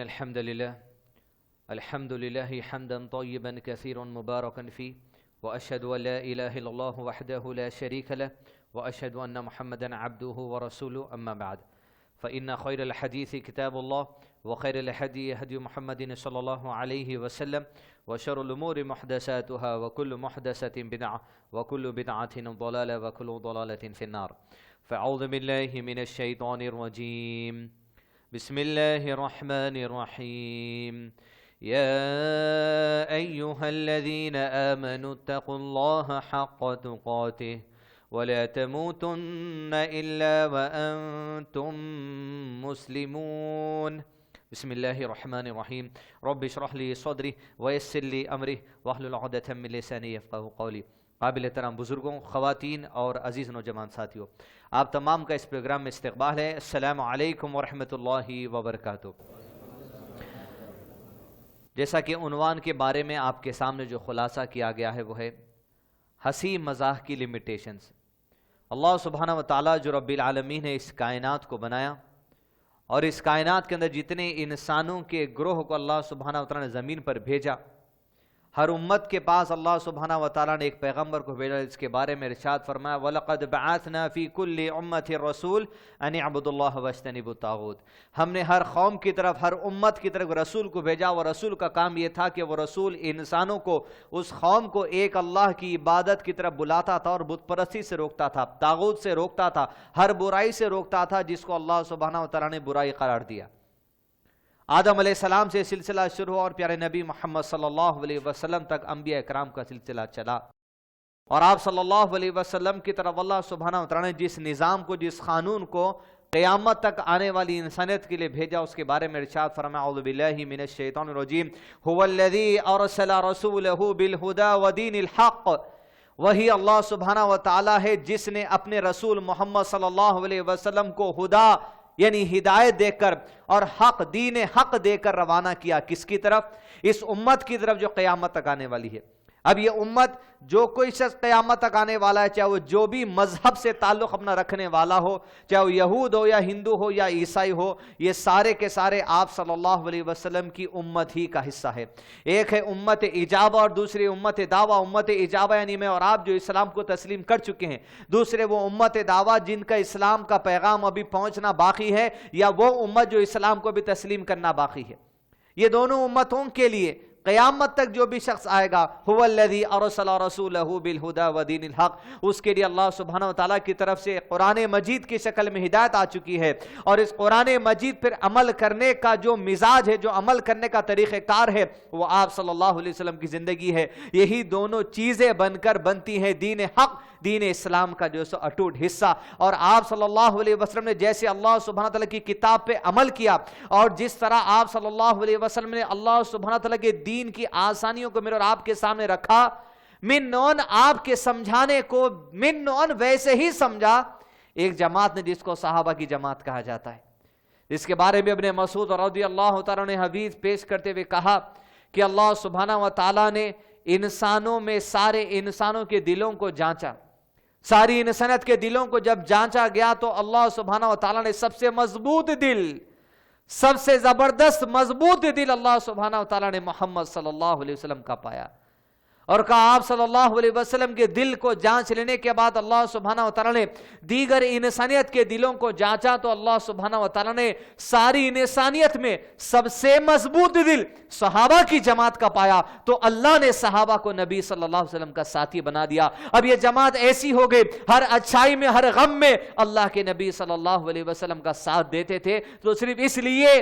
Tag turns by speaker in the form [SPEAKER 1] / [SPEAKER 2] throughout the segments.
[SPEAKER 1] الحمد لله حمدا طيبا كثيرا مباركا فيه وأشهد أن لا إله إلا الله وحده لا شريك له وأشهد أن محمدا عبده ورسوله أما بعد فإن خير الحديث كتاب الله وخير الهدي هدي محمد صلى الله عليه وسلم وشر الأمور محدثاتها وكل محدثة بدعة وكل بدعة ضلالة وكل ضلالة في النار فأعوذ بالله من الشيطان الرجيم بسم الله الرحمن الرحيم يا أيها الذين آمنوا اتقوا الله حق تقاته ولا تموتن إلا وأنتم مسلمون بسم الله الرحمن الرحيم رب اشرح لي صدري ويسر لي أمري واحلل عقدة من لساني يفقهوا قولي قابل احترام بزرگوں، خواتین اور عزیز نوجوان ساتھیوں، آپ تمام کا اس پروگرام میں استقبال ہے۔ السلام علیکم ورحمۃ اللہ وبرکاتہ۔ جیسا کہ عنوان کے بارے میں آپ کے سامنے جو خلاصہ کیا گیا ہے وہ ہے ہنسی مزاح کی لمیٹیشنز۔ اللہ سبحانہ و تعالیٰ جو رب العالمین نے اس کائنات کو بنایا اور اس کائنات کے اندر جتنے انسانوں کے گروہ کو اللہ سبحانہ و تعالیٰ نے زمین پر بھیجا، ہر امت کے پاس اللہ سبحانہ و تعالیٰ نے ایک پیغمبر کو بھیجا، اس کے بارے میں ارشاد فرمایا وَلَقَدْ بَعَثْنَا فِي كُلِّ أُمَّةٍ رَسُولٍ أَنِ اعْبُدُوا اللَّهَ وَاجْتَنِبُوا الطَّاغُوتَ۔ ہم نے ہر قوم کی طرف، ہر امت کی طرف رسول کو بھیجا، اور رسول کا کام یہ تھا کہ وہ رسول انسانوں کو، اس قوم کو ایک اللہ کی عبادت کی طرف بلاتا تھا اور بت پرستی سے روکتا تھا، طاغوت سے روکتا تھا، ہر برائی سے روکتا تھا جس کو اللہ سبحانہ و تعالیٰ نے برائی قرار دیا۔ آدم علیہ السلام سے سلسلہ شروع ہوا اور پیارے نبی محمد صلی اللہ علیہ وسلم تک انبیاء اکرام کا سلسلہ چلا، اور آپ صلی اللہ علیہ وسلم کی طرف اللہ سبحانہ و تعالیٰ نے جس نظام کو، جس قانون کو قیامت تک آنے والی انسانیت کے لیے بھیجا، اس کے بارے میں ارشاد فرمایا اعوذ باللہ من الشیطان الرجیم هو الذی ارسل رسولہ بالہدی ودین الحق۔ وہی اللہ سبحانہ و تعالیٰ ہے جس نے اپنے رسول محمد صلی اللہ علیہ وسلم کو ہدا یعنی ہدایت دے کر اور حق، دین حق دے کر روانہ کیا، کس کی طرف؟ اس امت کی طرف جو قیامت تک آنے والی ہے۔ اب یہ امت، جو کوئی شخص قیامت تک آنے والا ہے، چاہے وہ جو بھی مذہب سے تعلق اپنا رکھنے والا ہو، چاہے وہ یہود ہو یا ہندو ہو یا عیسائی ہو، یہ سارے کے سارے آپ صلی اللہ علیہ وسلم کی امت ہی کا حصہ ہے۔ ایک ہے امت اجابہ اور دوسری امت دعویٰ۔ امت اجابہ یعنی میں اور آپ جو اسلام کو تسلیم کر چکے ہیں، دوسرے وہ امت دعویٰ جن کا اسلام کا پیغام ابھی پہنچنا باقی ہے، یا وہ امت جو اسلام کو بھی تسلیم کرنا باقی ہے۔ یہ دونوں امتوں کے لیے قیامت تک جو بھی شخص آئے گا هو الذی ارسل رسولہ بالہدی ودین الحق، اس کے لیے اللہ سبحانہ و تعالیٰ کی طرف سے قرآن مجید کی شکل میں ہدایت آ چکی ہے، اور اس قرآن مجید پر عمل کرنے کا جو مزاج ہے، جو عمل کرنے کا طریقہ کار ہے، وہ آپ صلی اللہ علیہ وسلم کی زندگی ہے۔ یہی دونوں چیزیں بن کر بنتی ہیں دین حق، دین اسلام کا جو سو اٹوٹ حصہ۔ اور آپ صلی اللہ علیہ وسلم نے جیسے اللہ سبحانہ تعالیٰ کی کتاب پہ عمل کیا، اور جس طرح آپ صلی اللہ علیہ وسلم نے اللہ سبحانہ تعالیٰ کے دین کی آسانیوں کو میرے اور آپ کے سامنے رکھا، من نون آپ کے سمجھانے کو من نون ویسے ہی سمجھا ایک جماعت نے جس کو صحابہ کی جماعت کہا جاتا ہے، جس کے بارے میں ابن مسعود رضی اللہ تعالیٰ نے حدیث پیش کرتے ہوئے کہا کہ اللہ سبحانہ و تعالیٰ نے انسانوں میں سارے انسانوں کے دلوں کو جانچا، ساری انسانیت کے دلوں کو جب جانچا گیا تو اللہ سبحانہ و تعالیٰ نے سب سے مضبوط دل، سب سے زبردست مضبوط دل اللہ سبحانہ و تعالیٰ نے محمد صلی اللہ علیہ وسلم کا پایا، اور کہا آپ صلی اللہ علیہ وسلم کے دل کو جانچ لینے کے بعد اللہ سبحانہ و تعالیٰ نے دیگر انسانیت کے دلوں کو جانچا تو اللہ سبحانہ و تعالیٰ نے ساری انسانیت میں سب سے مضبوط دل صحابہ کی جماعت کا پایا، تو اللہ نے صحابہ کو نبی صلی اللہ علیہ وسلم کا ساتھی بنا دیا۔ اب یہ جماعت ایسی ہو گئی، ہر اچھائی میں، ہر غم میں اللہ کے نبی صلی اللہ علیہ وسلم کا ساتھ دیتے تھے، تو صرف اس لیے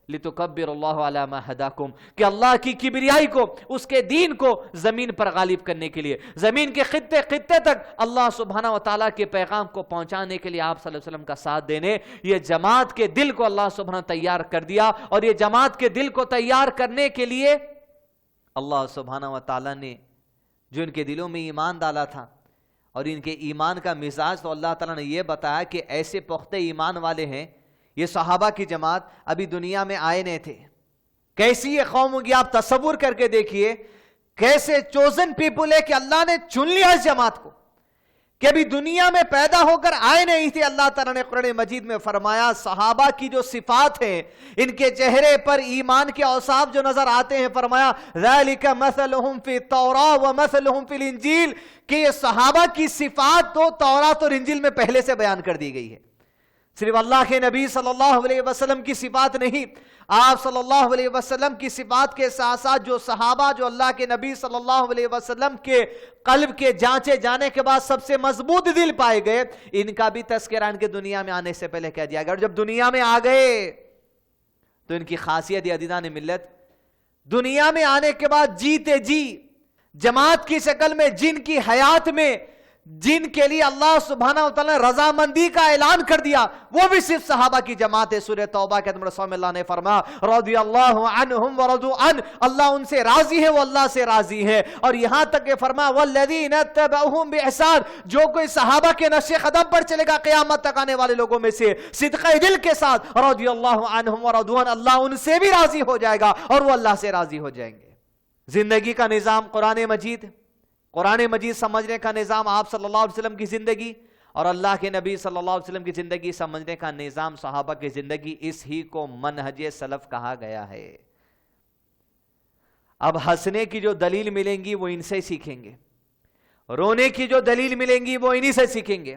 [SPEAKER 1] لِتُكَبِّرُ اللَّهُ عَلَى مَا هَدَاكُمْ کہ اللہ کی کبریائی کو، اس کے دین کو زمین پر غالب کرنے کے لیے، زمین کے خطے خطے تک اللہ سبحانہ و تعالیٰ کے پیغام کو پہنچانے کے لیے آپ صلی اللہ علیہ وسلم کا ساتھ دینے، یہ جماعت کے دل کو اللہ سبحانہ تیار کر دیا۔ اور یہ جماعت کے دل کو تیار کرنے کے لیے اللہ سبحانہ و تعالیٰ نے جو ان کے دلوں میں ایمان ڈالا تھا، اور ان کے ایمان کا مزاج تو اللہ تعالیٰ نے یہ بتایا کہ ایسے پختہ ایمان والے ہیں، یہ صحابہ کی جماعت ابھی دنیا میں آئے نہیں تھے، کیسی یہ قوم ہوگی آپ تصور کر کے دیکھیے، کیسے چوزن پیپل ہے کہ اللہ نے چن لیا اس جماعت کو، کہ ابھی دنیا میں پیدا ہو کر آئے نہیں تھے. اللہ تعالیٰ نے قرآن مجید میں فرمایا صحابہ کی جو صفات ہیں، ان کے چہرے پر ایمان کے اوصاف جو نظر آتے ہیں، فرمایا ذالک مثلہم فی التوراۃ ومثلہم فی الانجیل، کہ یہ صحابہ کی صفات تو تورات اور انجیل میں پہلے سے بیان کر دی گئی ہے. صرف اللہ کے نبی صلی اللہ علیہ وسلم کی صفات نہیں، آپ صلی اللہ علیہ وسلم کی صفات کے ساتھ ساتھ جو صحابہ جو اللہ کے نبی صلی اللہ علیہ وسلم کے قلب کے جانچے جانے کے بعد سب سے مضبوط دل پائے گئے، ان کا بھی تذکرہ ان کے دنیا میں آنے سے پہلے کہہ دیا گیا. اور جب دنیا میں آ گئے تو ان کی خاصیت یہ عزیزان ملت، دنیا میں آنے کے بعد جیتے جی جماعت کی شکل میں جن کی حیات میں جن کے لیے اللہ سبحانہ وتعالی نے رضامندی کا اعلان کر دیا، وہ بھی صرف صحابہ کی جماعت ہے. سورہ توبہ کے نمبر 100 میں اللہ نے فرمایا رضی اللہ عنہم ورضوا عنہ، اللہ ان سے راضی ہے، وہ اللہ سے راضی ہے. اور یہاں تک کہ فرمایا والذین اتبعوہم بإحسان، جو کوئی صحابہ کے نقش قدم پر چلے گا قیامت تک آنے والے لوگوں میں سے صدقہ دل کے ساتھ، رضی اللہ عنہم ورضوا عنہ، اللہ ان سے بھی راضی ہو جائے گا اور وہ اللہ سے راضی ہو جائیں گے. زندگی کا نظام قرآن مجید سمجھنے کا نظام آپ صلی اللہ علیہ وسلم کی زندگی اور اللہ کے نبی صلی اللہ علیہ وسلم کی زندگی سمجھنے کا نظام صحابہ کی زندگی، اس ہی کو منہج سلف کہا گیا ہے. اب ہنسنے کی جو دلیل ملیں گی وہ ان سے سیکھیں گے، رونے کی جو دلیل ملیں گی وہ انہی سے سیکھیں گے،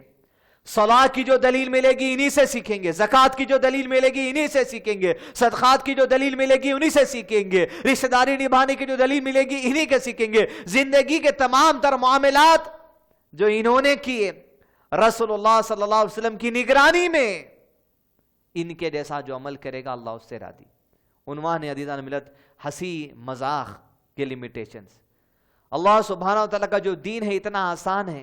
[SPEAKER 1] صلاح کی جو دلیل ملے گی انہی سے سیکھیں گے، زکوٰۃ کی جو دلیل ملے گی انہی سے سیکھیں گے، صدقات کی جو دلیل ملے گی انہی سے سیکھیں گے، رشتہ داری نبھانے کی جو دلیل ملے گی انہی کے سیکھیں گے. زندگی کے تمام تر معاملات جو انہوں نے کیے رسول اللہ صلی اللہ علیہ وسلم کی نگرانی میں، ان کے جیسا جو عمل کرے گا اللہ اس سے راضی. عنوان عزیزان ملت ہنسی مذاق کے لیمیٹیشنز. اللہ سبحانہ وتعالیٰ کا جو دین ہے اتنا آسان ہے،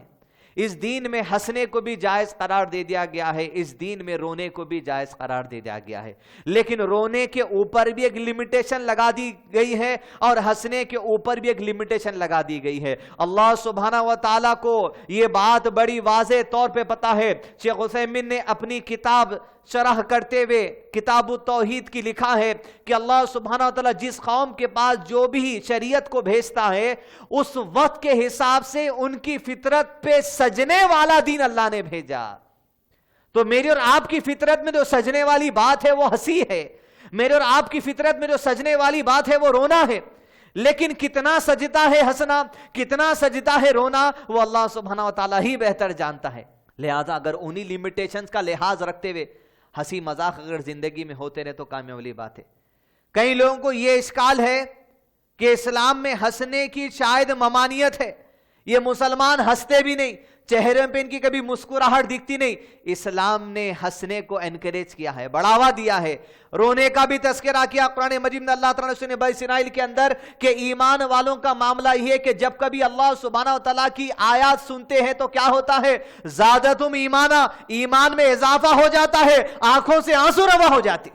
[SPEAKER 1] اس دین میں ہنسنے کو بھی جائز قرار دے دیا گیا ہے، اس دین میں رونے کو بھی جائز قرار دے دیا گیا ہے، لیکن رونے کے اوپر بھی ایک لمیٹیشن لگا دی گئی ہے اور ہنسنے کے اوپر بھی ایک لمیٹیشن لگا دی گئی ہے. اللہ سبحانہ وتعالیٰ کو یہ بات بڑی واضح طور پہ پتا ہے. شیخ عثیمین نے اپنی کتاب شرح کرتے ہوئے کتاب التوحید کی لکھا ہے کہ اللہ سبحانہ وتعالیٰ جس قوم کے پاس جو بھی شریعت کو بھیجتا ہے اس وقت کے حساب سے ان کی فطرت پہ سجنے والا دین اللہ نے بھیجا. تو میری اور آپ کی فطرت میں جو سجنے والی بات ہے وہ ہنسی ہے، میرے اور آپ کی فطرت میں جو سجنے والی بات ہے وہ رونا ہے، لیکن کتنا سجتا ہے ہنسنا، کتنا سجتا ہے رونا، وہ اللہ سبحانہ وتعالیٰ ہی بہتر جانتا ہے. لہذا اگر انہی لیمیٹیشنز کا لحاظ رکھتے ہوئے ہنسی مذاق اگر زندگی میں ہوتے رہے تو کامیابی بات ہے. کئی لوگوں کو یہ اشکال ہے کہ اسلام میں ہنسنے کی شاید ممانعت ہے، یہ مسلمان ہنستے بھی نہیں، چہرے پہ ان کی کبھی مسکراہٹ دکھتی نہیں. اسلام نے ہنسنے کو انکریج کیا ہے، بڑھاوا دیا ہے. رونے کا بھی تذکرہ کیا قرآن مجید میں اللہ تعالیٰ نے بنی اسرائیل کے اندر کہ ایمان والوں کا معاملہ یہ ہے کہ جب کبھی اللہ سبحانہ وتعالیٰ کی آیات سنتے ہیں تو کیا ہوتا ہے، زادتم ایمانا، ایمان میں اضافہ ہو جاتا ہے، آنکھوں سے آنسو روا ہو جاتے.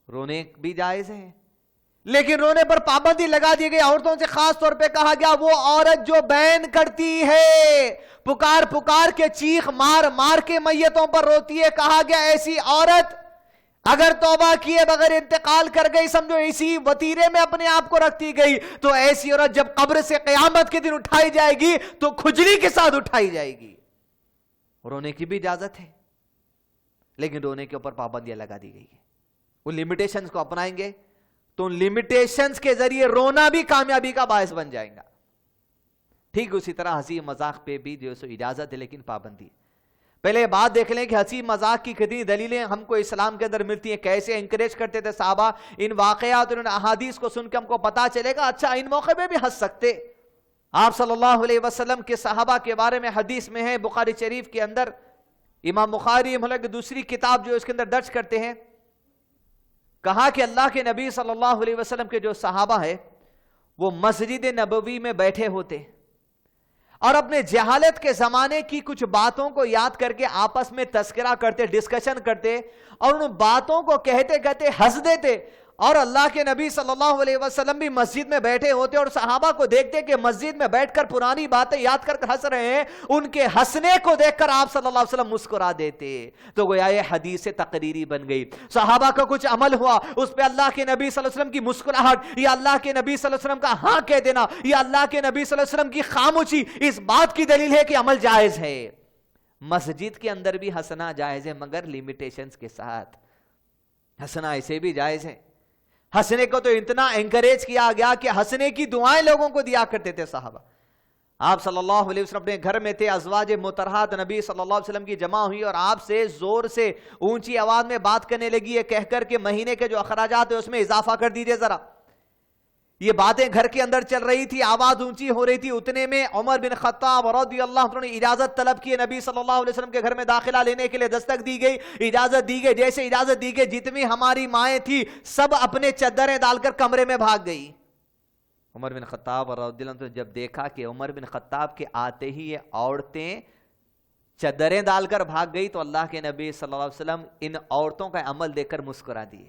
[SPEAKER 1] رونے بھی جائز ہے لیکن رونے پر پابندی لگا دی گئی. عورتوں سے خاص طور پہ کہا گیا وہ عورت جو بین کرتی ہے، پکار پکار کے چیخ مار مار کے میتوں پر روتی ہے، کہا گیا ایسی عورت اگر توبہ کیے بغیر انتقال کر گئی، سمجھو اسی وطیرے میں اپنے آپ کو رکھتی گئی، تو ایسی عورت جب قبر سے قیامت کے دن اٹھائی جائے گی تو کھجلی کے ساتھ اٹھائی جائے گی. رونے کی بھی اجازت ہے لیکن رونے کے اوپر پابندیاں لگا دی گئی ہے. وہ لیمیٹیشنز کو اپنائیں گے تو ان لیمیٹیشنز کے ذریعے رونا بھی کامیابی کا باعث بن جائے گا. ٹھیک اسی طرح ہنسی مذاق پہ بھی جو سو اجازت ہے لیکن پابندی. پہلے بات دیکھ لیں کہ ہنسی مذاق کی کتنی دلیلیں ہم کو اسلام کے اندر ملتی ہیں، کیسے انکریج کرتے تھے صحابہ. ان واقعات اور ان احادیث کو سن کے ہم کو پتا چلے گا اچھا ان موقع پہ بھی ہنس سکتے. آپ صلی اللہ علیہ وسلم کے صحابہ کے بارے میں حدیث میں ہے بخاری شریف کے اندر، امام بخاری کی دوسری کتاب جو اس کے اندر درج کرتے ہیں، کہا کہ اللہ کے نبی صلی اللہ علیہ وسلم کے جو صحابہ ہیں وہ مسجد نبوی میں بیٹھے ہوتے اور اپنے جہالت کے زمانے کی کچھ باتوں کو یاد کر کے آپس میں تذکرہ کرتے، ڈسکشن کرتے اور ان باتوں کو کہتے کہتے ہنس دیتے. اور اللہ کے نبی صلی اللہ علیہ وسلم بھی مسجد میں بیٹھے ہوتے اور صحابہ کو دیکھتے کہ مسجد میں بیٹھ کر پرانی باتیں یاد کر ہنس رہے ہیں، ان کے ہنسنے کو دیکھ کر آپ صلی اللہ علیہ وسلم مسکرا دیتے. تو گویا یہ حدیث تقریری بن گئی. صحابہ کا کچھ عمل ہوا، اس پہ اللہ کے نبی صلی اللہ علیہ وسلم کی مسکراہٹ یا اللہ کے نبی صلی اللہ علیہ وسلم کا ہاں کہہ دینا یا اللہ کے نبی صلی اللہ علیہ وسلم کی خاموشی اس بات کی دلیل ہے کہ عمل جائز ہے. مسجد کے اندر بھی ہنسنا جائز ہے مگر لیمیٹیشنز کے ساتھ. ہنسنا ایسے بھی جائز ہے. ہنسنے کو تو اتنا انکریج کیا گیا کہ ہنسنے کی دعائیں لوگوں کو دیا کرتے تھے صحابہ. آپ صلی اللہ علیہ وسلم اپنے گھر میں تھے, ازواج مطہرات نبی صلی اللہ علیہ وسلم کی جمع ہوئی اور آپ سے زور سے اونچی آواز میں بات کرنے لگی, یہ کہہ کر کہ مہینے کے جو اخراجات ہیں اس میں اضافہ کر دیجئے ذرا. یہ باتیں گھر کے اندر چل رہی تھی, آواز اونچی ہو رہی تھی. اتنے میں عمر بن خطاب رضی اللہ عنہ نے اجازت طلب کی, نبی صلی اللہ علیہ وسلم کے گھر میں داخلہ لینے کے لیے دستک دی گئی, اجازت دی گئی. جیسے اجازت دی گئی جتنی ہماری مائیں تھی سب اپنے چادریں ڈال کر کمرے میں بھاگ گئی. عمر بن خطاب رضی اللہ عنہ نے جب دیکھا کہ عمر بن خطاب کے آتے ہی یہ عورتیں چادریں ڈال کر بھاگ گئی تو اللہ کے نبی صلی اللہ علیہ وسلم ان عورتوں کا عمل دیکھ کر مسکرا دیے.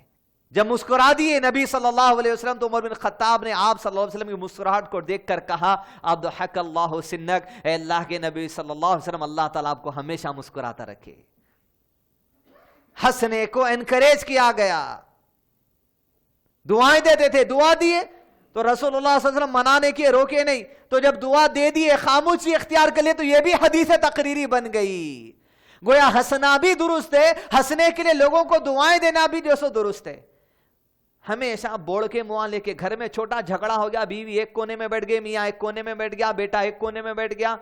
[SPEAKER 1] جب مسکرا دیے نبی صلی اللہ علیہ وسلم تو عمر بن خطاب نے آپ صلی اللہ علیہ وسلم کی مسکراہٹ کو دیکھ کر کہا, اضحک اللہ سنک, اے اللہ کے نبی صلی اللہ علیہ وسلم اللہ تعالیٰ آپ کو ہمیشہ مسکراتا رکھے. ہنسنے کو انکریج کیا گیا. دعائیں دیتے تھے, دعا دیے تو رسول اللہ صلی اللہ علیہ وسلم منانے کے روکے نہیں, تو جب دعا دے دیے خاموشی اختیار کر لیے تو یہ بھی حدیث تقریری بن گئی. گویا ہنسنا بھی درست ہے, ہنسنے کے لیے لوگوں کو دعائیں دینا بھی جو سو درست ہے. ہمیشہ بوڑھ کے منہ لے کے گھر میں چھوٹا جھگڑا ہو گیا, بیوی ایک کونے میں بیٹھ گئی, میاں ایک کونے میں بیٹھ گیا, بیٹا ایک کونے میں بیٹھ گیا.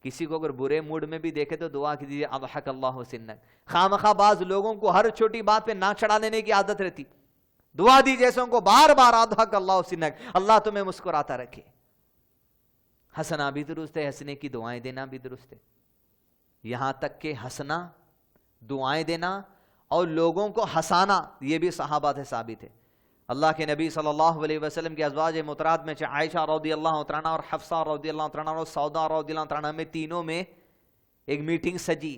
[SPEAKER 1] کسی کو اگر برے موڈ میں بھی دیکھے تو دعا کیجیے اضحک اللہ سنک. خامخواہ بعض لوگوں کو ہر چھوٹی بات پہ ناک چڑھا لینے کی عادت رہتی, دعا دی جیسے ان کو بار بار اضحک اللہ سنک, اللہ تمہیں مسکراتا رکھے. ہنسنا بھی درست ہے, ہنسنے کی دعائیں دینا بھی درست ہے. یہاں تک کہ ہنسنا, دعائیں دینا اور لوگوں کو ہنسانا یہ بھی صحابہ سے ثابت ہے. اللہ کے نبی صلی اللہ علیہ وسلم کی ازواج مطہرات میں عائشہ رضی اللہ عنہ اور حفصہ رضی اللہ عنہ اور سودا رضی اللہ عنہ میں تینوں میں ایک میٹنگ سجی,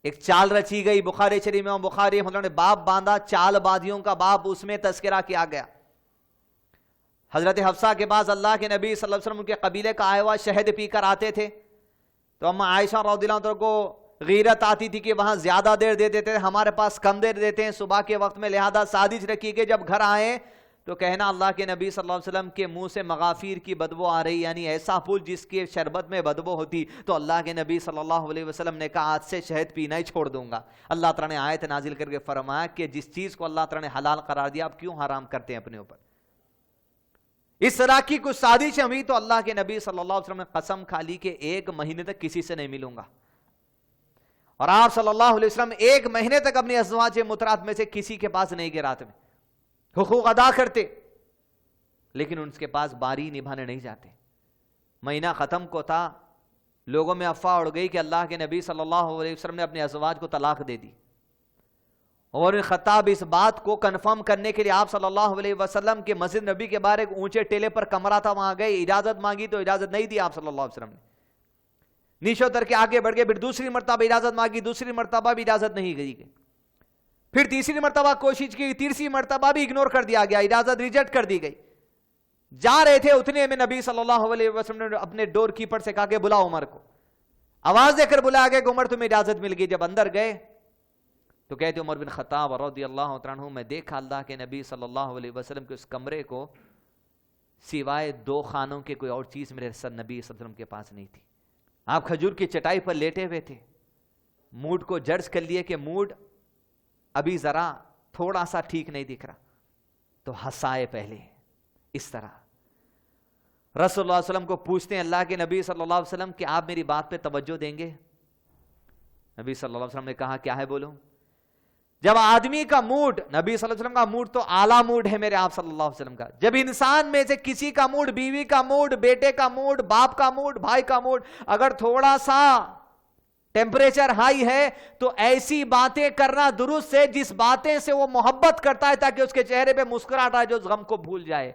[SPEAKER 1] ایک چال رچی گئی. بخاری شریف میں بخاری نے باب باندھا چال بازیوں کا باب, اس میں تذکرہ کیا گیا. حضرت حفصہ کے پاس اللہ کے نبی صلی اللہ علیہ وسلم کے قبیلے کا آیا ہوا شہد پی کر آتے تھے تو اما عائشہ رضی اللہ عنہ کو غیرت آتی تھی کہ وہاں زیادہ دیر دے دیتے ہیں, ہمارے پاس کم دیر دیتے ہیں صبح کے وقت میں, لہذا سازش رکھی کہ جب گھر آئیں تو کہنا اللہ کے نبی صلی اللہ علیہ وسلم کے منہ سے مغافیر کی بدبو آ رہی, یعنی ایسا پھول جس کے شربت میں بدبو ہوتی. تو اللہ کے نبی صلی اللہ علیہ وسلم نے کہا آج سے شہد پینا ہی چھوڑ دوں گا. اللہ تعالیٰ نے آیت نازل کر کے فرمایا کہ جس چیز کو اللہ تعالیٰ نے حلال قرار دیا آپ کیوں حرام کرتے ہیں اپنے اوپر. اس طرح کی کچھ سازش ہوئی تو اللہ کے نبی صلی اللہ علیہ وسلم نے قسم کھا لی کہ 1 مہینے تک کسی سے نہیں ملوں گا. اور آپ صلی اللہ علیہ وسلم 1 مہینے تک اپنی ازواج مطہرات میں سے کسی کے پاس نہیں گئے, رات میں حقوق ادا کرتے لیکن ان کے پاس باری نبھانے نہیں جاتے. مہینہ ختم کو تھا, لوگوں میں افواہ اڑ گئی کہ اللہ کے نبی صلی اللہ علیہ وسلم نے اپنے ازواج کو طلاق دے دی. عمر بن خطاب اس بات کو کنفرم کرنے کے لیے آپ صلی اللہ علیہ وسلم کے مسجد نبی کے باہر ایک اونچے ٹیلے پر کمرہ تھا, وہاں گئے, اجازت مانگی تو اجازت نہیں دی آپ صلی اللہ علیہ وسلم نے. نیچے اتر کے آگے بڑھ گئے, پھر دوسری مرتبہ اجازت مانگی, دوسری مرتبہ بھی اجازت نہیں دی گئی, پھر تیسری مرتبہ کوشش کی, تیسری مرتبہ بھی اگنور کر دیا گیا, اجازت ریجیکٹ کر دی گئی. جا رہے تھے اتنے میں نبی صلی اللہ علیہ وسلم نے اپنے ڈور کیپر سے کہا کہ بلاؤ عمر کو. آواز دے کر بلایا گیا کہ عمر تمہیں اجازت مل گئی. جب اندر گئے تو کہتے عمر بن خطاب رضی اللہ عنہ میں دیکھا اللہ کے نبی صلی اللہ علیہ وسلم کے اس کمرے کو سوائے 2 خانوں کے کوئی اور چیز میرے نبی صلی اللہ علیہ وسلم کے پاس نہیں تھی. آپ کھجور کی چٹائی پر لیٹے ہوئے تھے, موڈ کو جج کر لیے کہ موڈ ابھی ذرا تھوڑا سا ٹھیک نہیں دکھ رہا, تو ہنسائے پہلے اس طرح. رسول اللہ علیہ وسلم کو پوچھتے ہیں اللہ کے نبی صلی اللہ علیہ وسلم کہ آپ میری بات پہ توجہ دیں گے؟ نبی صلی اللہ علیہ وسلم نے کہا کیا ہے بولو. جب آدمی کا موڈ, نبی صلی اللہ علیہ وسلم کا موڈ تو اعلیٰ موڈ ہے میرے آپ صلی اللہ علیہ وسلم کا, جب انسان میں سے کسی کا موڈ, بیوی کا موڈ, بیٹے کا موڈ, باپ کا موڈ, بھائی کا موڈ اگر تھوڑا سا ٹیمپریچر ہائی ہے تو ایسی باتیں کرنا درست ہے جس باتیں سے وہ محبت کرتا ہے تاکہ اس کے چہرے پہ مسکراہٹ آئے جو اس غم کو بھول جائے.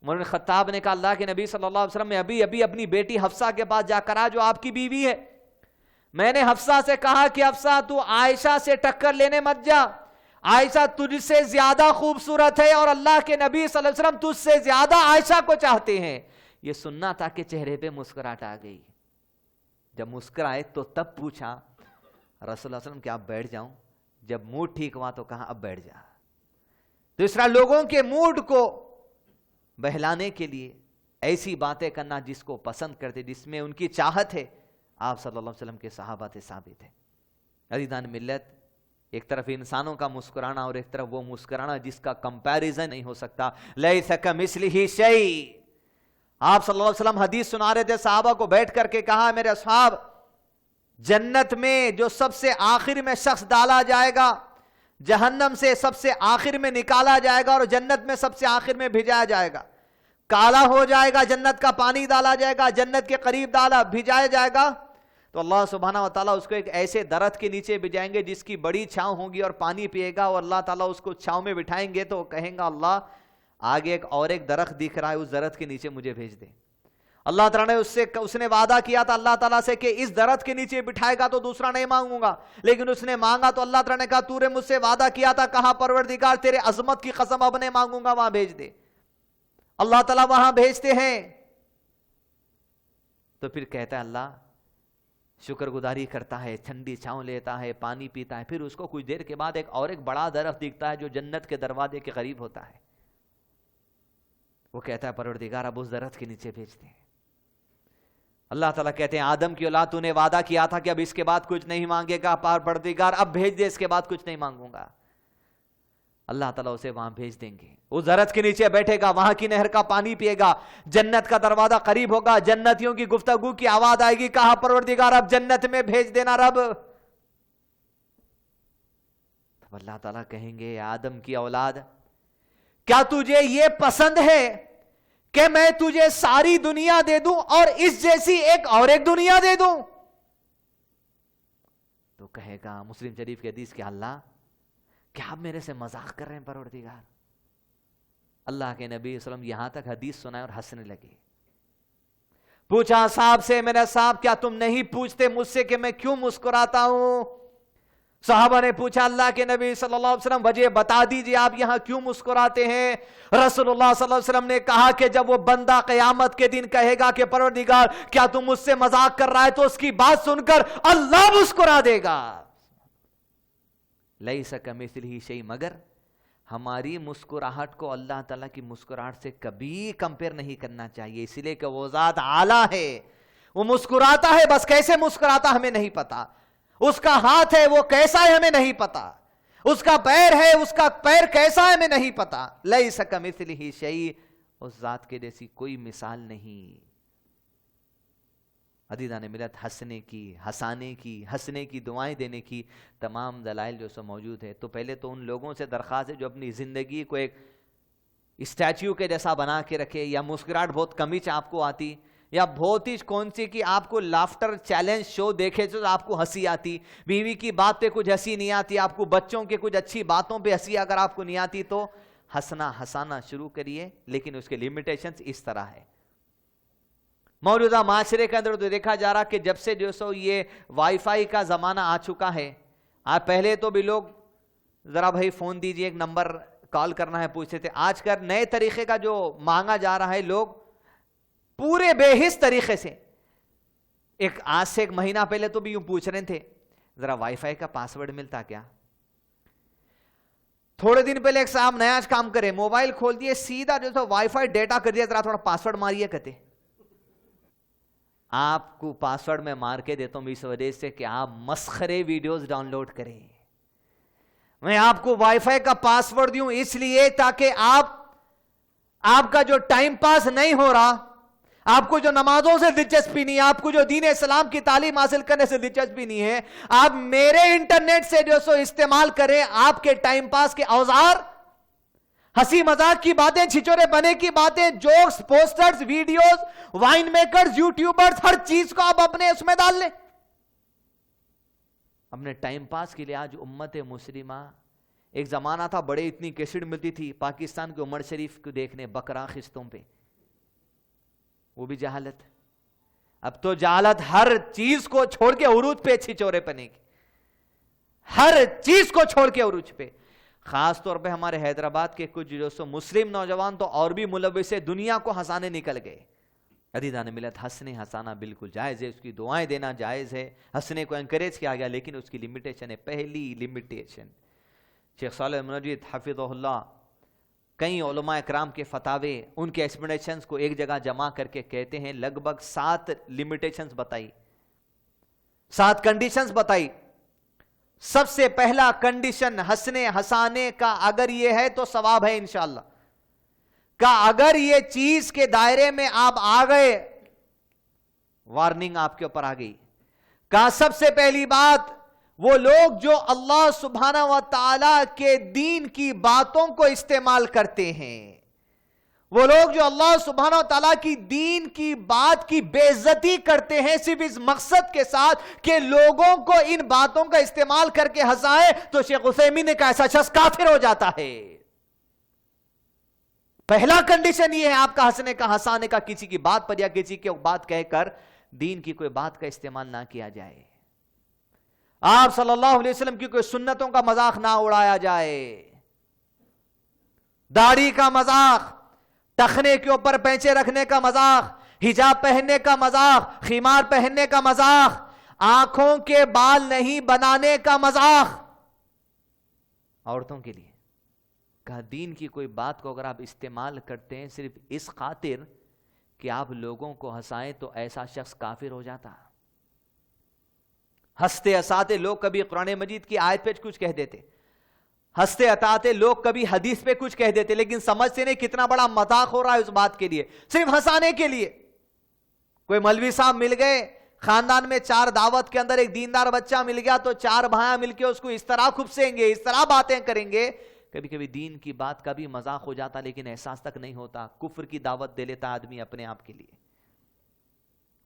[SPEAKER 1] عمر بن خطاب نے کہا اللہ کے نبی صلی اللہ علیہ وسلم میں ابھی اپنی بیٹی حفصہ کے پاس جا کر آ جو آپ کی بیوی ہے. میں نے حفصہ سے کہا کہ حفصہ تو عائشہ سے ٹکر لینے مت جا, عائشہ تجھ سے زیادہ خوبصورت ہے اور اللہ کے نبی صلی اللہ علیہ وسلم تجھ سے زیادہ عائشہ کو چاہتے ہیں. یہ سننا تھا کہ چہرے پہ مسکراہٹ آ گئی. جب مسکرائے تو تب پوچھا رسول اللہ صلی اللہ علیہ وسلم کیا آپ بیٹھ جاؤں؟ جب موڈ ٹھیک ہوا تو کہا اب بیٹھ جا. تو اس طرح لوگوں کے موڈ کو بہلانے کے لیے ایسی باتیں کرنا جس کو پسند کرتے, جس میں ان کی چاہت ہے, آپ صلی اللہ علیہ وسلم کے صحابہ سے ثابت ہے۔ عزیزان ملت، ایک طرف انسانوں کا مسکرانا اور ایک طرف وہ مسکرانا جس کا کمپیریزن نہیں ہو سکتا۔ لیس کمثلہ شیء۔ آپ صلی اللہ علیہ وسلم حدیث سنا رہے تھے، صحابہ کو بیٹھ کر کے کہا، میرے اصحاب، جنت میں جو سب سے آخر میں شخص ڈالا جائے گا، جہنم سے سب سے آخر میں نکالا جائے گا اور جنت میں سب سے آخر میں بھیجایا جائے گا، کالا ہو جائے گا، جنت کا پانی ڈالا جائے گا، جنت کے قریب بھیجایا جائے گا، تو اللہ سبحانہ و تعالیٰ اس کو ایک ایسے درخت کے نیچے بھیجائیں گے جس کی بڑی چھاؤں ہوگی اور پانی پیے گا، اور اللہ تعالیٰ اس کو چھاؤں میں بٹھائیں گے تو کہیں گا اللہ آگے ایک درخت دکھ رہا ہے، اس درخت کے نیچے مجھے بھیج دے۔ اللہ تعالیٰ نے اس نے وعدہ کیا تھا اللہ تعالیٰ سے کہ اس درخت کے نیچے بٹھائے گا تو دوسرا نہیں مانگوں گا، لیکن اس نے مانگا تو اللہ تعالیٰ نے کہا تو نے مجھ سے وعدہ کیا تھا، کہا پروردگار تیرے عظمت کی قسم اب نہیں مانگوں گا، وہاں بھیج دے۔ اللہ تعالیٰ وہاں بھیجتے ہیں تو پھر کہتا ہے اللہ، شکر گزاری کرتا ہے، ٹھنڈی چھاؤں لیتا ہے، پانی پیتا ہے، پھر اس کو کچھ دیر کے بعد ایک بڑا درخت دکھتا ہے جو جنت کے دروازے کے قریب ہوتا ہے، وہ کہتا ہے پروردگار اب اس درخت کے نیچے بھیجتے ہیں۔ اللہ تعالیٰ کہتے ہیں آدم کی اولاد تو نے وعدہ کیا تھا کہ اب اس کے بعد کچھ نہیں مانگے گا، پروردگار اب بھیج دے، اس کے بعد کچھ نہیں مانگوں گا۔ اللہ تعالیٰ اسے وہاں بھیج دیں گے، اس درخت کے نیچے بیٹھے گا، وہاں کی نہر کا پانی پیے گا، جنت کا دروازہ قریب ہوگا، جنتیوں کی گفتگو کی آواز آئے گی، کہا پروردگار اب جنت میں بھیج دینا رب۔ تب اللہ تعالیٰ کہیں گے آدم کی اولاد، کیا تجھے یہ پسند ہے کہ میں تجھے ساری دنیا دے دوں اور اس جیسی ایک دنیا دے دوں؟ تو کہے گا مسلم شریف کی حدیث کہ اللہ کیا آپ میرے سے مذاق کر رہے ہیں پروردگار؟ اللہ کے نبی صلی اللہ علیہ وسلم یہاں تک حدیث سنائے اور ہنسنے لگے۔ پوچھا صاحب سے، میرے صاحب کیا تم نہیں پوچھتے مجھ سے کہ میں کیوں مسکراتا ہوں؟ صحابہ نے پوچھا اللہ کے نبی صلی اللہ علیہ وسلم وجہ بتا دیجئے، آپ یہاں کیوں مسکراتے ہیں؟ رسول اللہ صلی اللہ علیہ وسلم نے کہا کہ جب وہ بندہ قیامت کے دن کہے گا کہ پروردگار کیا تم مجھ سے مذاق کر رہا ہے، تو اس کی بات سن کر اللہ مسکرا دے گا۔ لیس کمثلہ شیء، مگر ہماری مسکراہٹ کو اللہ تعالیٰ کی مسکراہٹ سے کبھی کمپیر نہیں کرنا چاہیے، اس لیے کہ وہ ذات اعلیٰ ہے، وہ مسکراتا ہے، بس کیسے مسکراتا ہمیں نہیں پتا، اس کا ہاتھ ہے وہ کیسا ہے ہمیں نہیں پتا، اس کا پیر ہے اس کا پیر کیسا ہے ہمیں نہیں پتا۔ لیس کمثلہ شیء، اس ذات کے جیسی کوئی مثال نہیں۔ عزیزان ملت، ہنسنے کی، ہنسانے کی، ہنسنے کی، دعائیں دینے کی تمام دلائل جو سو موجود ہے۔ تو پہلے تو ان لوگوں سے درخواست ہے جو اپنی زندگی کو ایک اسٹیچیو کے جیسا بنا کے رکھے، یا مسکراہٹ بہت کم ہی آپ کو آتی، یا بہت ہی کون سی کی آپ کو لافٹر چیلنج شو دیکھے تو آپ کو ہنسی آتی، بیوی کی بات پہ کچھ ہنسی نہیں آتی، آپ کو بچوں کے کچھ اچھی باتوں پہ ہنسی اگر آپ کو نہیں آتی تو ہنسانا شروع کریے، لیکن اس کے لیمیٹیشنز اس طرح ہے۔ موجودہ معاشرے کے اندر تو دیکھا جا رہا کہ جب سے جو سو یہ وائی فائی کا زمانہ آ چکا ہے، پہلے تو بھی لوگ ذرا بھائی فون دیجئے، ایک نمبر کال کرنا ہے پوچھتے تھے، آج کل نئے طریقے کا جو مانگا جا رہا ہے، لوگ پورے بے حس طریقے سے، آج سے ایک مہینہ پہلے تو بھی یوں پوچھ رہے تھے ذرا وائی فائی کا پاسورڈ ملتا کیا؟ تھوڑے دن پہلے ایک صاحب نیا کام کرے، موبائل کھول دیے، سیدھا جو سو وائی فائی ڈیٹا کر دیا، ذرا تھوڑا پاسورڈ ماریے کہتے۔ آپ کو پاسورڈ میں مار کے دیتا ہوں اس وجہ سے کہ آپ مسخرے ویڈیوز ڈاؤن لوڈ کریں۔ میں آپ کو وائی فائی کا پاسورڈ دوں اس لیے تاکہ آپ کا جو ٹائم پاس نہیں ہو رہا، آپ کو جو نمازوں سے دلچسپی نہیں ہے، آپ کو جو دین اسلام کی تعلیم حاصل کرنے سے دلچسپی نہیں ہے، آپ میرے انٹرنیٹ سے جو سو استعمال کریں، آپ کے ٹائم پاس کے اوزار، ہنسی مذاق کی باتیں، چھچورے بنے کی باتیں، جوکس، پوسٹرز، ویڈیوز، وائن میکرز، یوٹیوبرز، ہر چیز کو آپ اپنے اس میں ڈال لیں۔ اپنے ٹائم پاس کے لیے آج امت مسلمہ، ایک زمانہ تھا بڑے اتنی کیسٹ ملتی تھی پاکستان کے عمر شریف کو دیکھنے بقرہ قسطوں پہ، وہ بھی جہالت۔ اب تو جہالت ہر چیز کو چھوڑ کے عروج پہ چھچورے پنے کی، ہر چیز کو چھوڑ کے عروج پہ۔ خاص طور پہ ہمارے حیدرآباد کے کچھ جو سو مسلم نوجوان تو اور بھی ملوث سے دنیا کو ہنسانے نکل گئے۔ عزیزان ملت، ہنسنے ہنسانا بالکل جائز ہے، اس کی دعائیں دینا جائز ہے، ہنسنے کو انکریج کیا گیا، لیکن اس کی لمیٹیشن ہے۔ پہلی لمیٹیشن، شیخ صالح منجد حفظہ اللہ کئی علماء اکرام کے فتاوے، ان کے ایکسپلینیشنز کو ایک جگہ جمع کر کے کہتے ہیں لگ بھگ 7 لمیٹیشنز بتائی۔ 7 کنڈیشنز بتائی. سب سے پہلا کنڈیشن ہنسنے ہنسانے کا اگر یہ ہے تو ثواب ہے انشاءاللہ. اگر یہ چیز کے دائرے میں آپ آ گئے, وارننگ آپ کے اوپر آ گئی. سب سے پہلی بات, وہ لوگ جو اللہ سبحانہ و تعالی کے دین کی باتوں کو استعمال کرتے ہیں, وہ لوگ جو اللہ سبحانہ و تعالیٰ کی دین کی بات کی بے عزتی کرتے ہیں صرف اس مقصد کے ساتھ کہ لوگوں کو ان باتوں کا استعمال کر کے ہنسائے, تو شیخ عثیمین نے کہا ایسا شخص کافر ہو جاتا ہے. پہلا کنڈیشن یہ ہے آپ کا ہنسنے کا ہنسانے کا, کسی کی بات پر یا کسی کی بات کہہ کر دین کی کوئی بات کا استعمال نہ کیا جائے. آپ صلی اللہ علیہ وسلم کی کوئی سنتوں کا مذاق نہ اڑایا جائے. داڑھی کا مذاق, ٹخنے کے اوپر پینچے رکھنے کا مذاق, حجاب پہننے کا مذاق, خمار پہننے کا مذاق, آنکھوں کے بال نہیں بنانے کا مذاق. عورتوں کے لیے کہا دین کی کوئی بات کو اگر آپ استعمال کرتے ہیں صرف اس خاطر کہ آپ لوگوں کو ہنسائیں تو ایسا شخص کافر ہو جاتا. ہنستے ہنساتے لوگ کبھی قرآن مجید کی آیت پہ کچھ کہہ دیتے, ہنستے ہنساتے لوگ کبھی حدیث پہ کچھ کہہ دیتے, لیکن سمجھتے نہیں کتنا بڑا مذاق ہو رہا ہے اس بات کے لیے, صرف ہنسانے کے لیے. کوئی مولوی صاحب مل گئے, خاندان میں 4 دعوت کے اندر ایک دیندار بچہ مل گیا تو 4 بھائیاں مل کے اس کو اس طرح کھپسیں گے, اس طرح باتیں کریں گے. کبھی کبھی دین کی بات کا بھی مذاق ہو جاتا لیکن احساس تک نہیں ہوتا. کفر کی دعوت دے لیتا آدمی اپنے آپ کے لیے,